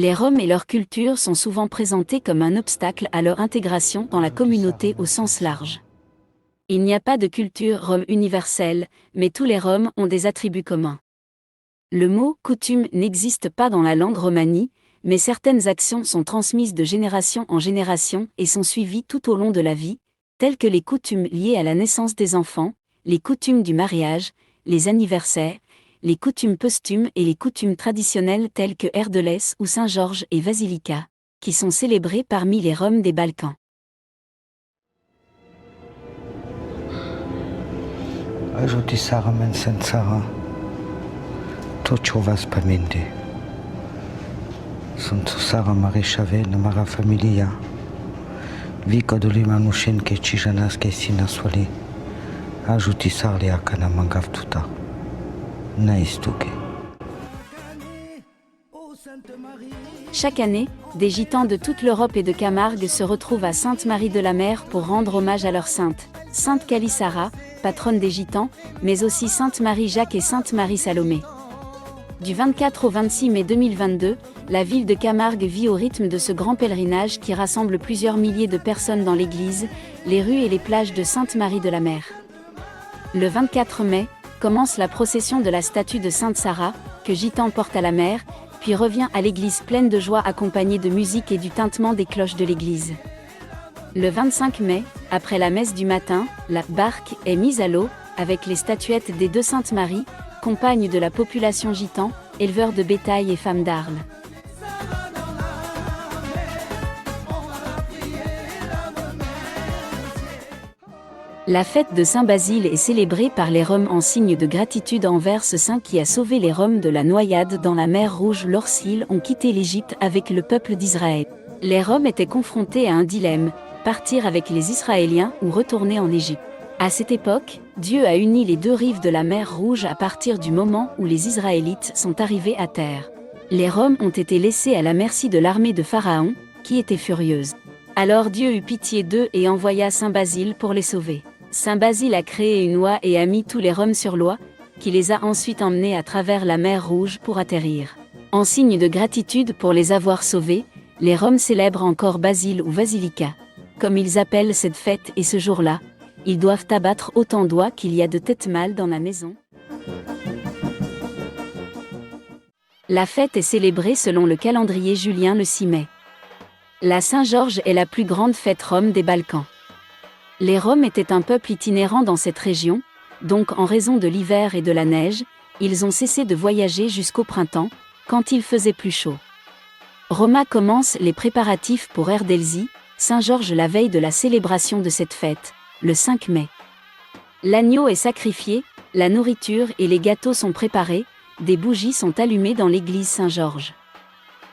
Les Roms et leur culture sont souvent présentés comme un obstacle à leur intégration dans la communauté au sens large. Il n'y a pas de culture rom universelle, mais tous les Roms ont des attributs communs. Le mot « coutume » n'existe pas dans la langue romani, mais certaines actions sont transmises de génération en génération et sont suivies tout au long de la vie, telles que les coutumes liées à la naissance des enfants, les coutumes du mariage, les anniversaires, les coutumes posthumes et les coutumes traditionnelles telles que Erdeles ou Saint-Georges et Vasilika, qui sont célébrées parmi les Roms des Balkans. Ajuti Sara Mensen Sara, tot ce o vas păminte. Sunt Sara Mareșave, Mara Familia, Vica Dolima Nușenke, Cijanaske Sina Soale, Ajuti Sarlia Kana Mangav Tuta. Chaque année, des gitans de toute l'Europe et de Camargue se retrouvent à Sainte-Marie-de-la-Mer pour rendre hommage à leur sainte, Sainte Kalisara, patronne des gitans, mais aussi Sainte Marie-Jacques et Sainte Marie-Salomé. Du 24 au 26 mai 2022, la ville de Camargue vit au rythme de ce grand pèlerinage qui rassemble plusieurs milliers de personnes dans l'église, les rues et les plages de Sainte-Marie-de-la-Mer. Le 24 mai, commence la procession de la statue de Sainte Sarah, que Gitans portent à la mer, puis revient à l'église pleine de joie accompagnée de musique et du tintement des cloches de l'église. Le 25 mai, après la messe du matin, la barque est mise à l'eau, avec les statuettes des deux Saintes Maries, compagnes de la population gitan, éleveurs de bétail et femmes d'Arles. La fête de Saint-Basile est célébrée par les Roms en signe de gratitude envers ce saint qui a sauvé les Roms de la noyade dans la mer Rouge lorsqu'ils ont quitté l'Égypte avec le peuple d'Israël. Les Roms étaient confrontés à un dilemme, partir avec les Israéliens ou retourner en Égypte. À cette époque, Dieu a uni les deux rives de la mer Rouge à partir du moment où les Israélites sont arrivés à terre. Les Roms ont été laissés à la merci de l'armée de Pharaon, qui était furieuse. Alors Dieu eut pitié d'eux et envoya Saint Basile pour les sauver. Saint Basile a créé une oie et a mis tous les Roms sur l'oie, qui les a ensuite emmenés à travers la mer Rouge pour atterrir. En signe de gratitude pour les avoir sauvés, les Roms célèbrent encore Basile ou Basilica. Comme ils appellent cette fête et ce jour-là, ils doivent abattre autant d'oies qu'il y a de têtes mâles dans la maison. La fête est célébrée selon le calendrier julien le 6 mai. La Saint-Georges est la plus grande fête rom des Balkans. Les Roms étaient un peuple itinérant dans cette région, donc en raison de l'hiver et de la neige, ils ont cessé de voyager jusqu'au printemps, quand il faisait plus chaud. Roma commence les préparatifs pour Erdelzi, Saint-Georges la veille de la célébration de cette fête, le 5 mai. L'agneau est sacrifié, la nourriture et les gâteaux sont préparés, des bougies sont allumées dans l'église Saint-Georges.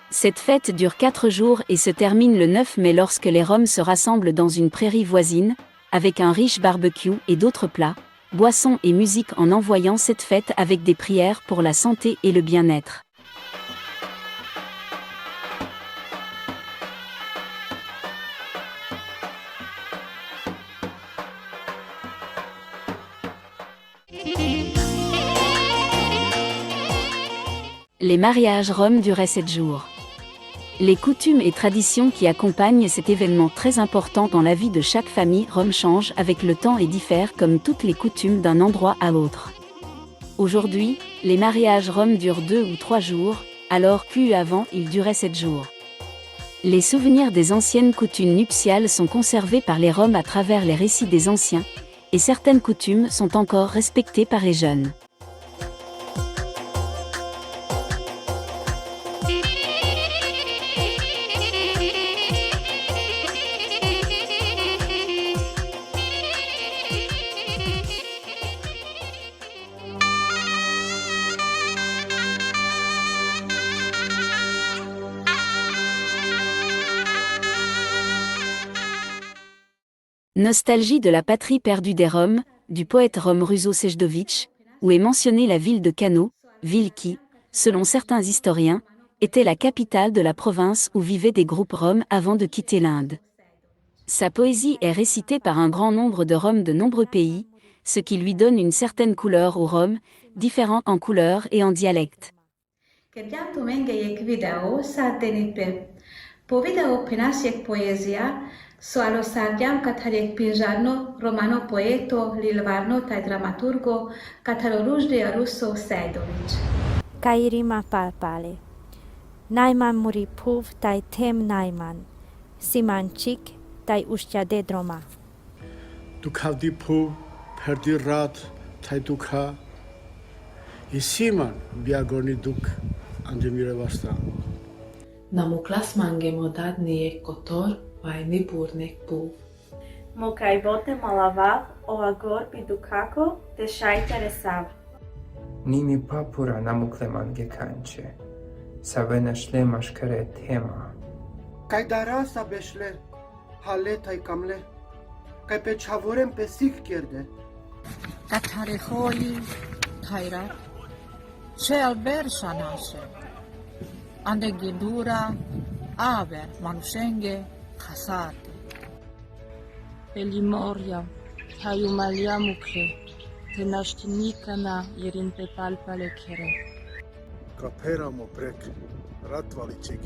Cette fête dure 4 jours et se termine le 9 mai lorsque les Roms se rassemblent dans une prairie voisine, avec un riche barbecue et d'autres plats, boissons et musique en envoyant cette fête avec des prières pour la santé et le bien-être. Les mariages roms duraient 7 jours. Les coutumes et traditions qui accompagnent cet événement très important dans la vie de chaque famille rom changent avec le temps et diffèrent comme toutes les coutumes d'un endroit à l'autre. Aujourd'hui, les mariages roms durent 2 ou 3 jours, alors qu'avant ils duraient 7 jours. Les souvenirs des anciennes coutumes nuptiales sont conservés par les Roms à travers les récits des anciens, et certaines coutumes sont encore respectées par les jeunes. Nostalgie de la patrie perdue des Roms, du poète rom Ruzo Sejdović, où est mentionnée la ville de Kano, ville qui, selon certains historiens, était la capitale de la province où vivaient des groupes roms avant de quitter l'Inde. Sa poésie est récitée par un grand nombre de Roms de nombreux pays, ce qui lui donne une certaine couleur aux Roms, différents en couleur et en dialecte. Soalo sargiam katarek pirjarno, romano poeto, lilvarno taj dramaturgo, kataro ružde Russo Sejdović. Kairima palpale. Najman muri puv taj tem najman. Simanchik taj ushtiade droma. Dukhavdi puv, perdi rat, taj dukha. Isiman biagorni duk andemire vasta. Namuklas mangemo dadni kotor, Vajni burnek puv. Mokaj bote malavav, o agor bidukako, dešajte resav. Nimi papura namukle mange kanče, savena šlema škare tema. Kaj darasa beşle, hale tay kamle, kaj pe çavorem pe sik kerde. Katare hoyi, tayrat, çel versa naše, ande gidura, aver manusenge, Khasate. Pelimoria, Hayumalia mukle, Tenashtinikana, Yerinte palpale kere. Kaperamo prek, Ratvalichik,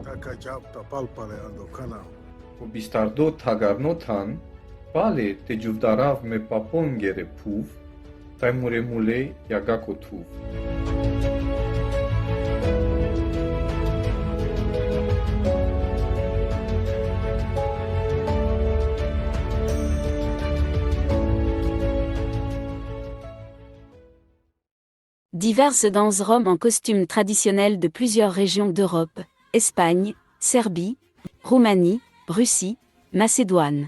Takajapta palpale andokana. Obistardo tagarnotan, Pale te juvdarav me papongere puv, Taimure mule yagako tuv. Diverses danses roms en costumes traditionnels de plusieurs régions d'Europe, Espagne, Serbie, Roumanie, Russie, Macédoine.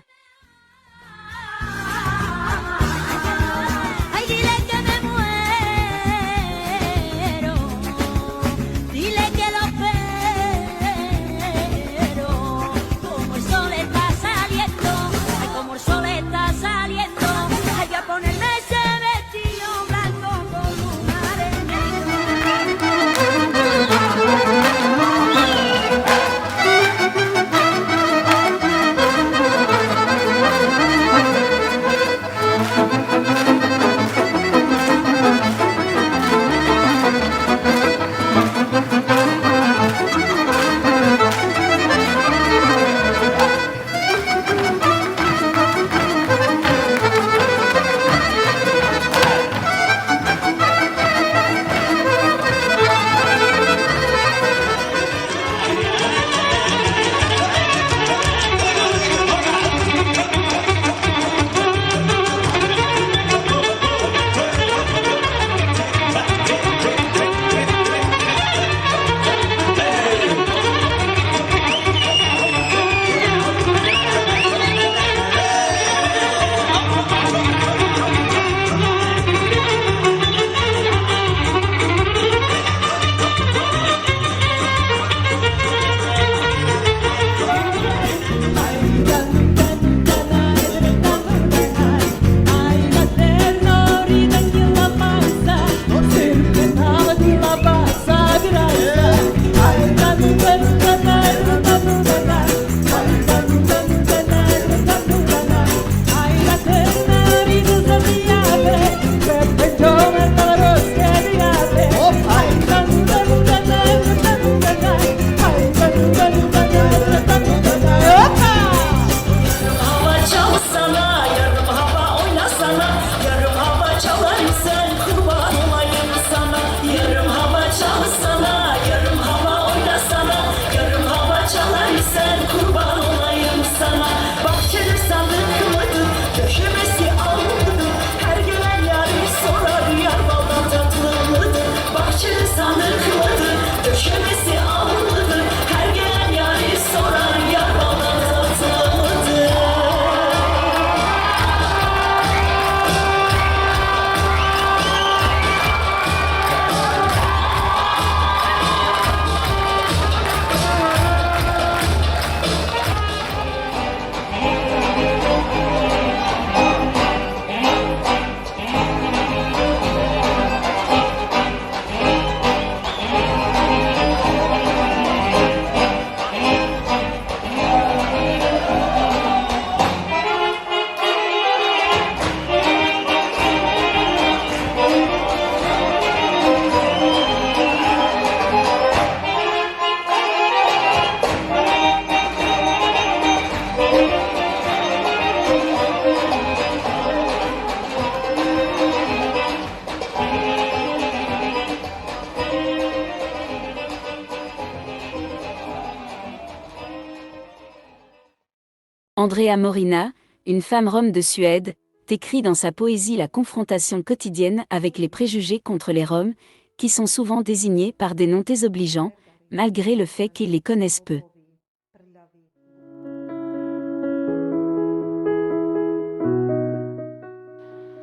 Andrea Morina, une femme rome de Suède, décrit dans sa poésie la confrontation quotidienne avec les préjugés contre les Roms, qui sont souvent désignés par des noms désobligeants, malgré le fait qu'ils les connaissent peu.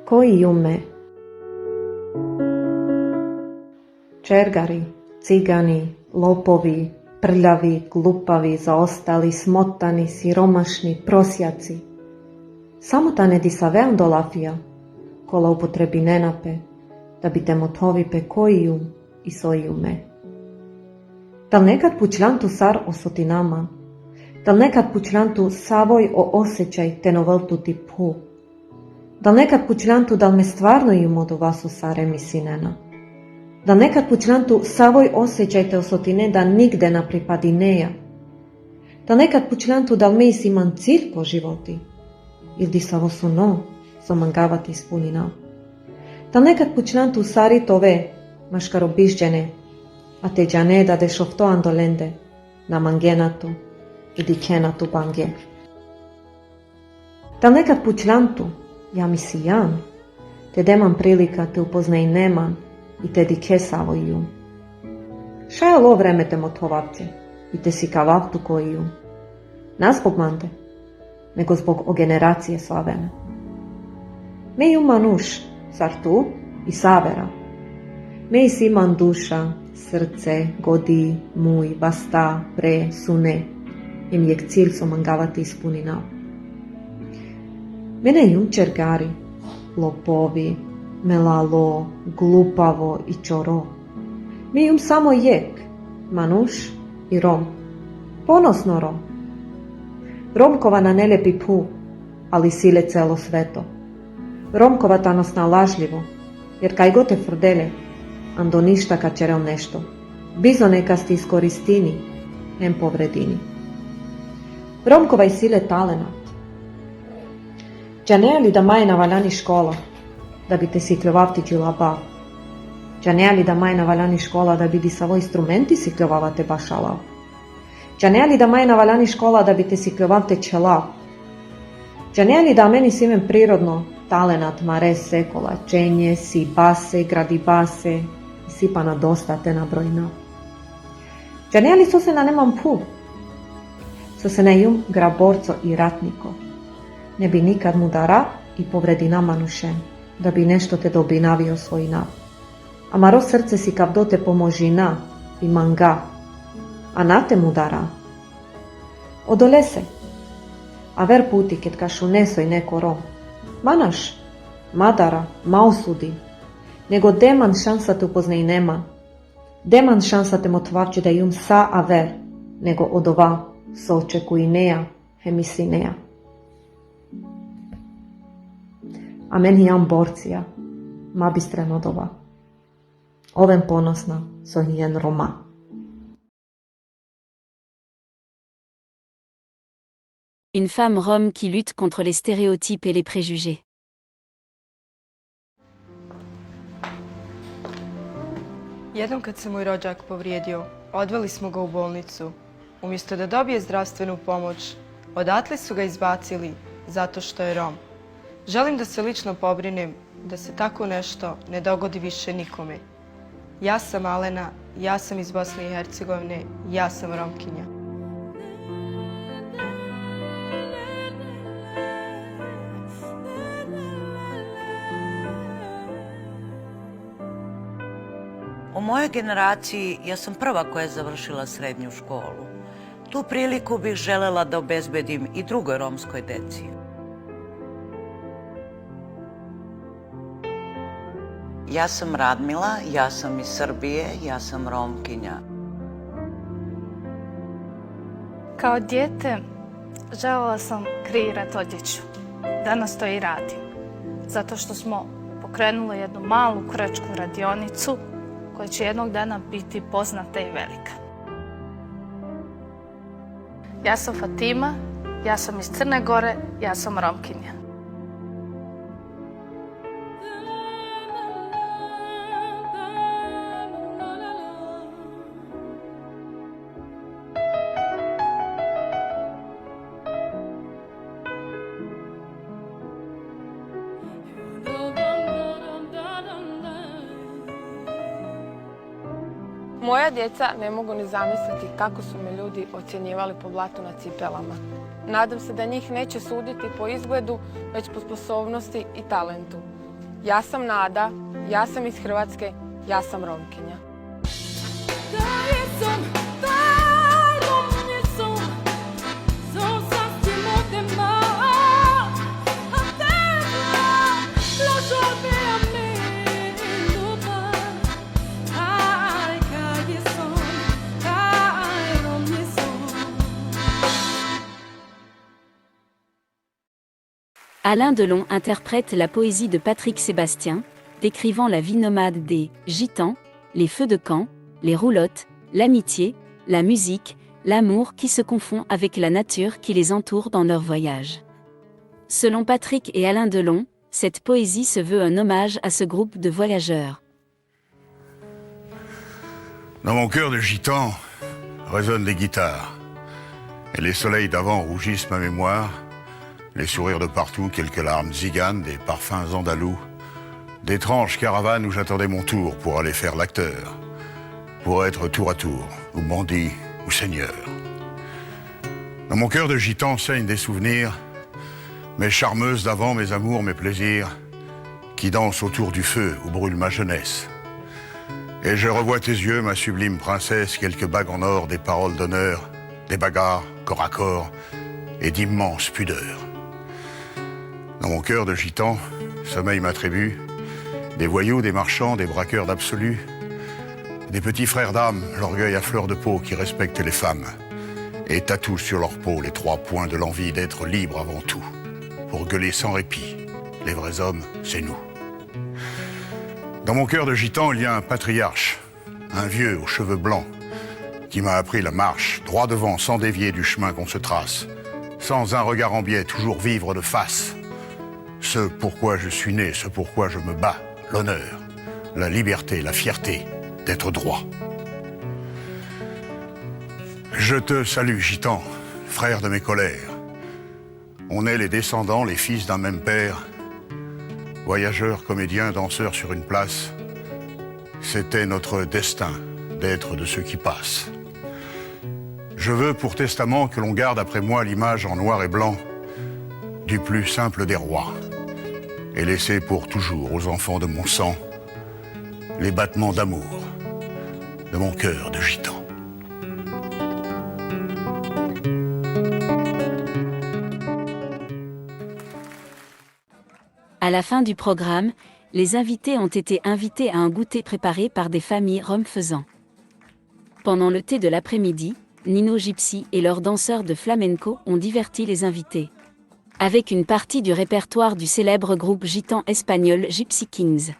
Koji ume? Čergari, cigani, lopovi, prljavi, glupavi, zaostali, smotani, siromašni, prosjaci. Самотане ди са веан долафија, кола употреби ненапе, да би темотови пе којијум и сојуме. Дал некад пучланту сар осотинама, дал некад пучланту савој о осеќај те новелту ти пу, дал некад пучланту дал ме стварно јумо до васу саре ми синена, дал некад пучланту савој осеќај те осотине да нигде на припади неја, дал некад пучланту дал ме иман циль по животи, или са во суно, со мангавата испунина. Дал некад пучланту сари тове, машкаро бишджене, а те джане да дешофто андоленде, на мангенату и дикенату банге. Дал некад пучланту, ја ми си јан, те демам прилика те упознај неман, i te di kesavo iu. Šta je lo vreme te motovavce i te si kavavtu koju? Ne zbog mante, nego zbog o generacije slavene. Me ju manuš, sar tu i savera. Me si iman duša, srce, godi, muj, basta, pre, sune, im je cilj so mangavati ispunina. Mene junčer gari, lopovi, melalo, glupavo i čoro. Mi jum samo jek, manuš i rom. Ponosno rom. Romkova na nelepi pu, ali sile celo sveto. Romkova tanosna lažljivo, jer kaj gote frdele, ando ništa kačerel nešto. Bizo neka sti iskoristini, em povredini. Romkova i sile talenat. Če ne li da maj navaljani škola, da bi te si kljovavti džilaba. Če ne li da maj navaljani škola, da bi di savo instrumenti si kljovavate bašala. Če ne li da maj navaljani škola, da bi te si kljovavte čela. Če ne li da meni si imen prirodno talenat mare sekola, čenje, si base, gradi base, sipana dosta te nabrojna. Če ne li so se na nemam pu, so se ne jum graborco i ratniko. Ne bi nikad mu dara i povredina manušen, da bi nešto te dobinavio svojina. A maro srce si kavdo te pomožina i manga, a na te mu dara. Odolese, a ver puti ket kašu neso i neko rom. Manaš, madara, ma osudi, nego deman šansa te upozne i nema. Deman šansa te motvavče da jum sa a ver, nego od ova so očekuineja, hemisineja. A meni jam borcija, ma bistren od ova. Ovem ponosna so njen Roma. Une femme rome qui lutte contre les stéréotypes et les préjugés. Jednom kad se moj rođak povrijedio, odveli smo ga u bolnicu. Umjesto da dobije zdravstvenu pomoć, odatle su ga izbacili zato što je Rom. Želim da se lično pobrinem da se tako nešto ne dogodi više nikome. Ja sam Alena, ja sam iz Bosne i Hercegovine, ja sam Romkinja. U mojoj generaciji ja sam prva koja je završila srednju školu. Tu priliku bih želela da obezbedim i drugoj romskoj deci. Ja sam Radmila, ja sam iz Srbije, ja sam Romkinja. Kao dijete željela sam kreirati odjeću. Danas to i radim. Zato što smo pokrenuli jednu malu kurečku radionicu koja će jednog dana biti poznata i velika. Ja sam Fatima, ja sam iz Crne Gore, ja sam Romkinja. Moja djeca ne mogu ni zamisliti kako su me ljudi ocjenjivali po blatu na cipelama. Nadam se da njih neće suditi po izgledu, već po sposobnosti i talentu. Ja sam Nada, ja sam iz Hrvatske, ja sam Romkinja. Alain Delon interprète la poésie de Patrick Sébastien, décrivant la vie nomade des Gitans, les feux de camp, les roulottes, l'amitié, la musique, l'amour qui se confond avec la nature qui les entoure dans leur voyage. Selon Patrick et Alain Delon, cette poésie se veut un hommage à ce groupe de voyageurs. Dans mon cœur de gitan résonnent des guitares, et les soleils d'avant rougissent ma mémoire. Les sourires de partout, quelques larmes ziganes, des parfums andalous d'étranges caravanes où j'attendais mon tour pour aller faire l'acteur, pour être tour à tour, ou bandit, ou seigneur. Dans mon cœur de gitan saignent des souvenirs, mes charmeuses d'avant, mes amours, mes plaisirs, qui dansent autour du feu où brûle ma jeunesse. Et je revois tes yeux, ma sublime princesse, quelques bagues en or, des paroles d'honneur, des bagarres, corps à corps, et d'immenses pudeurs. Dans mon cœur de gitan, sommeille ma tribu, des voyous, des marchands, des braqueurs d'absolu, des petits frères d'âme, l'orgueil à fleur de peau qui respectent les femmes et tatouent sur leur peau les 3 points de l'envie d'être libre avant tout, pour gueuler sans répit. Les vrais hommes, c'est nous. Dans mon cœur de gitan, il y a un patriarche, un vieux aux cheveux blancs, qui m'a appris la marche, droit devant, sans dévier du chemin qu'on se trace, sans un regard en biais, toujours vivre de face. Ce pourquoi je suis né, ce pourquoi je me bats, l'honneur, la liberté, la fierté d'être droit. Je te salue, gitan, frère de mes colères. On est les descendants, les fils d'un même père. Voyageurs, comédiens, danseurs sur une place. C'était notre destin d'être de ceux qui passent. Je veux pour testament que l'on garde après moi l'image en noir et blanc du plus simple des rois et laisser pour toujours aux enfants de mon sang les battements d'amour de mon cœur de gitan. À la fin du programme, les invités ont été invités à un goûter préparé par des familles roms faisant. Pendant le thé de l'après-midi, Nino Gypsy et leurs danseurs de flamenco ont diverti les invités. Avec une partie du répertoire du célèbre groupe gitan espagnol Gypsy Kings.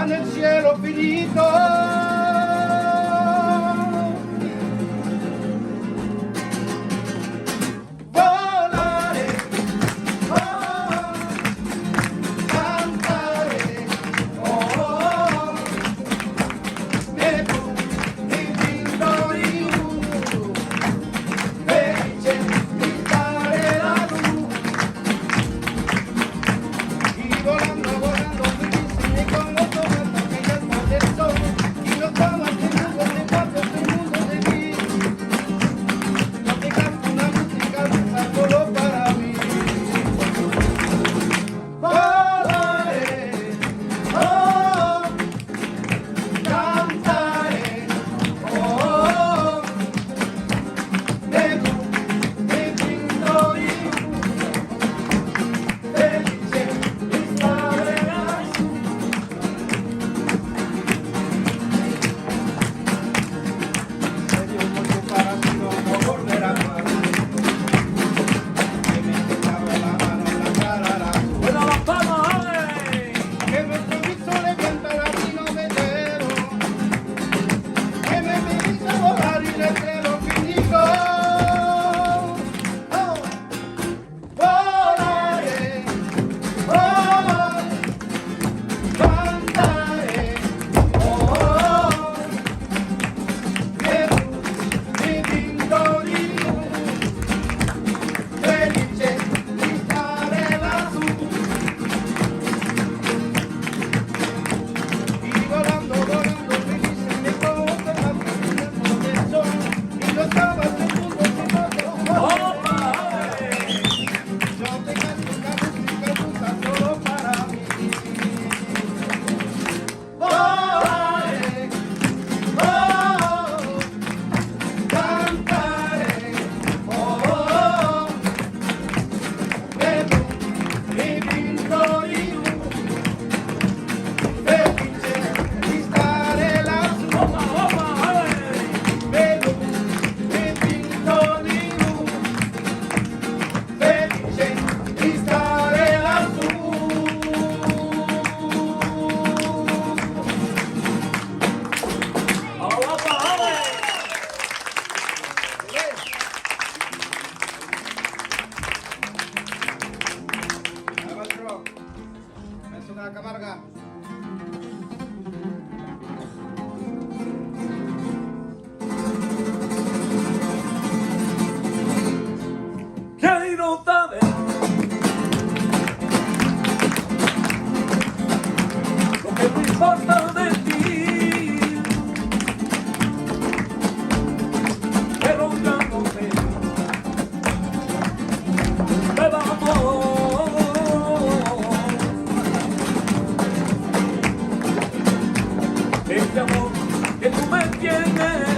Nel cielo finito volare, oh, cantare, oh, e tu mi pindori felice di stare lassù, y volando, volando, felice con los ojos que ya no del sol. Camarga. Quiero saber lo que me importa de ti, pero ya no sé, pero amor, este amor que tú me tienes.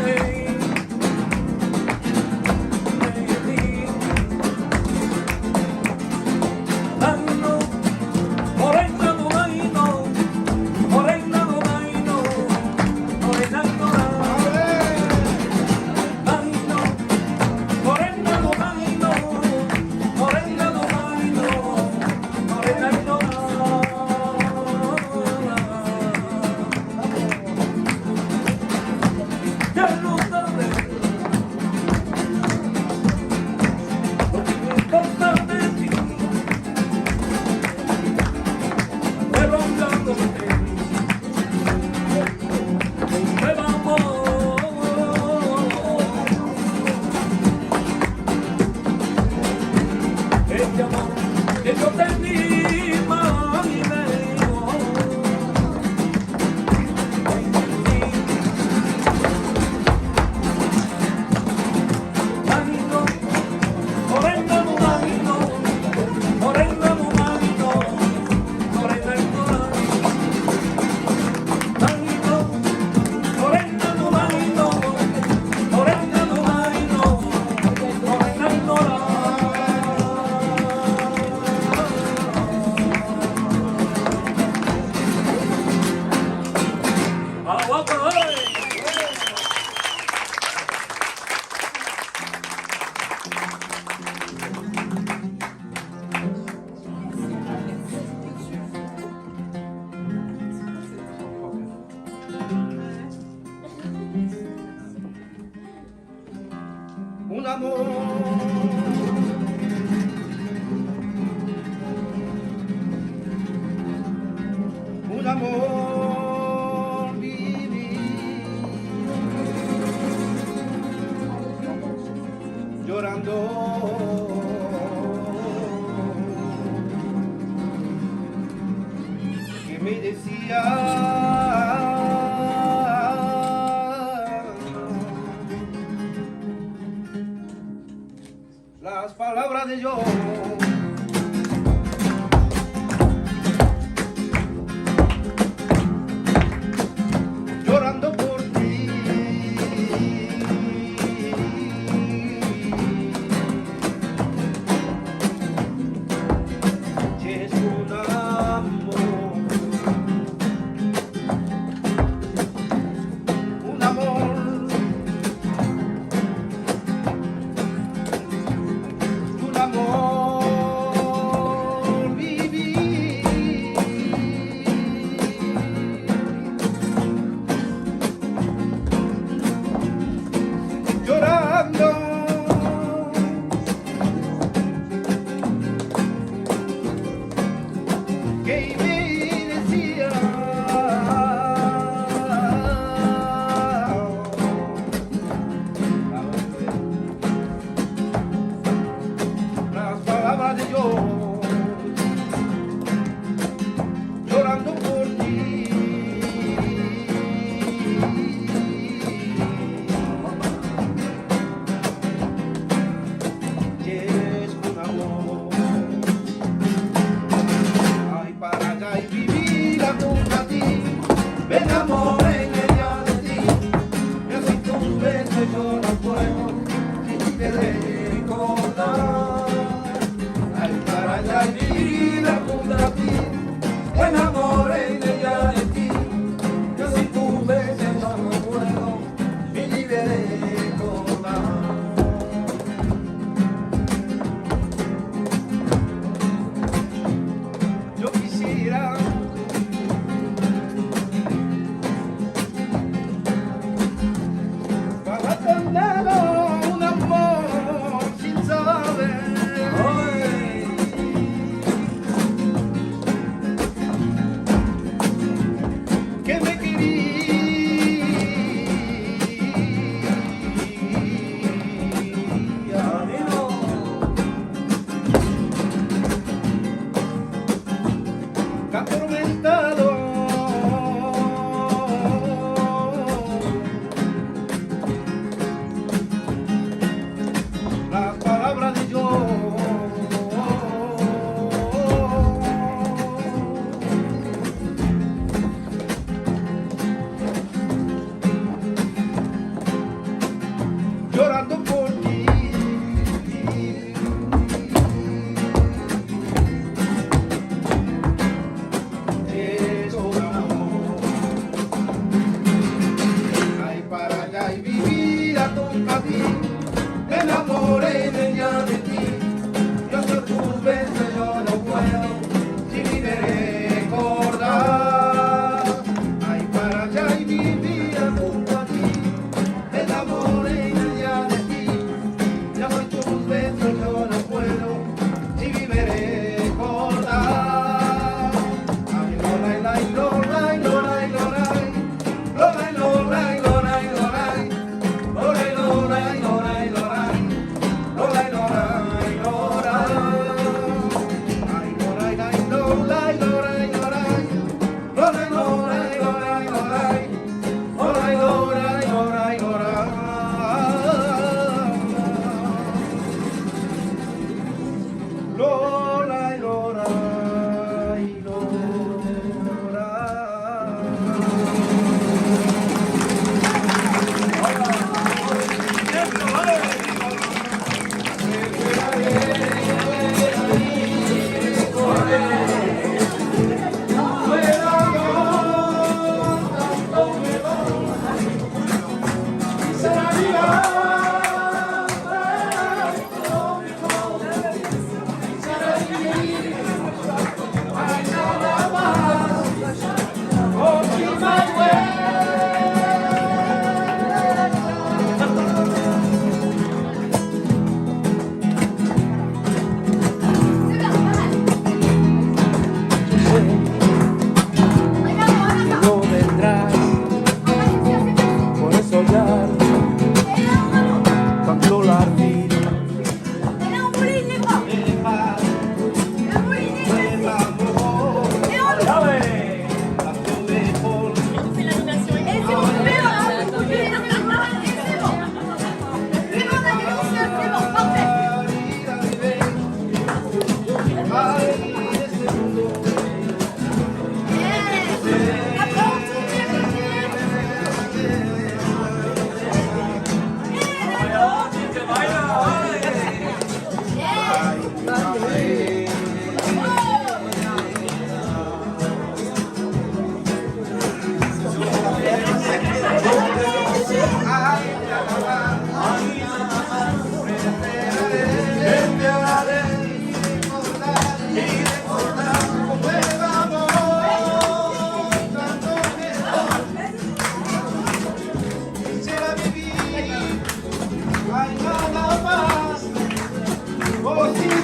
Un amor viví llorando que me decía las palabras de yo. Llorando por ti. Es un amor. Un amor. Un amor viví llorando que me decía las palabras de yo llorando por ti. Y es un amor. Ay, para allá y vivir junto a ti. Me enamoré ya de ti. Y así tus besos yo no puedo ni te recordar. Ay, para allá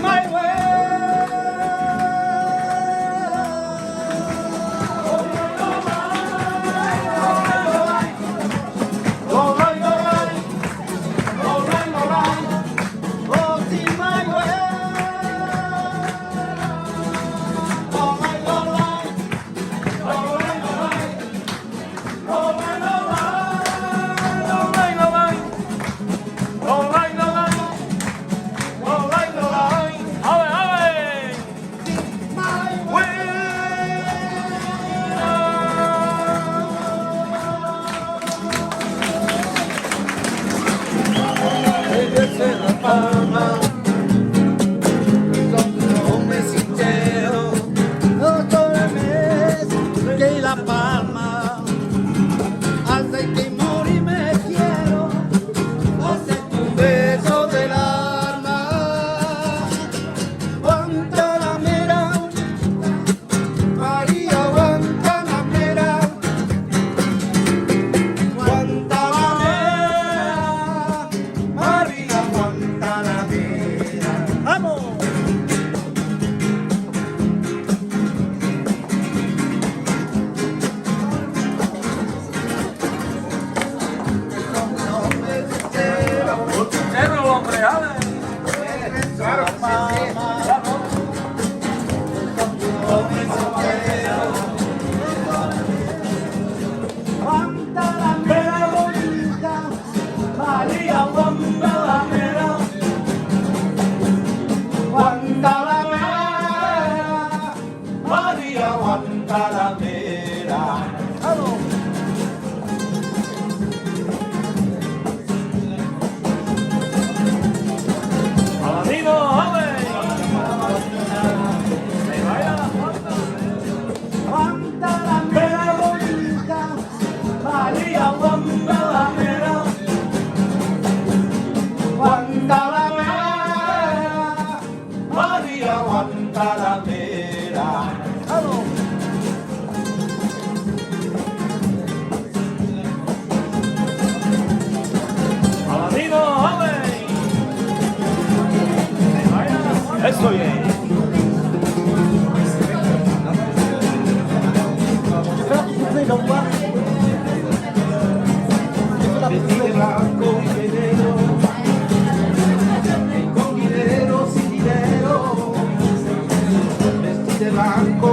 my way. Eso es. Vestido de blanco y de negro, con dinero sin dinero, vestido de blanco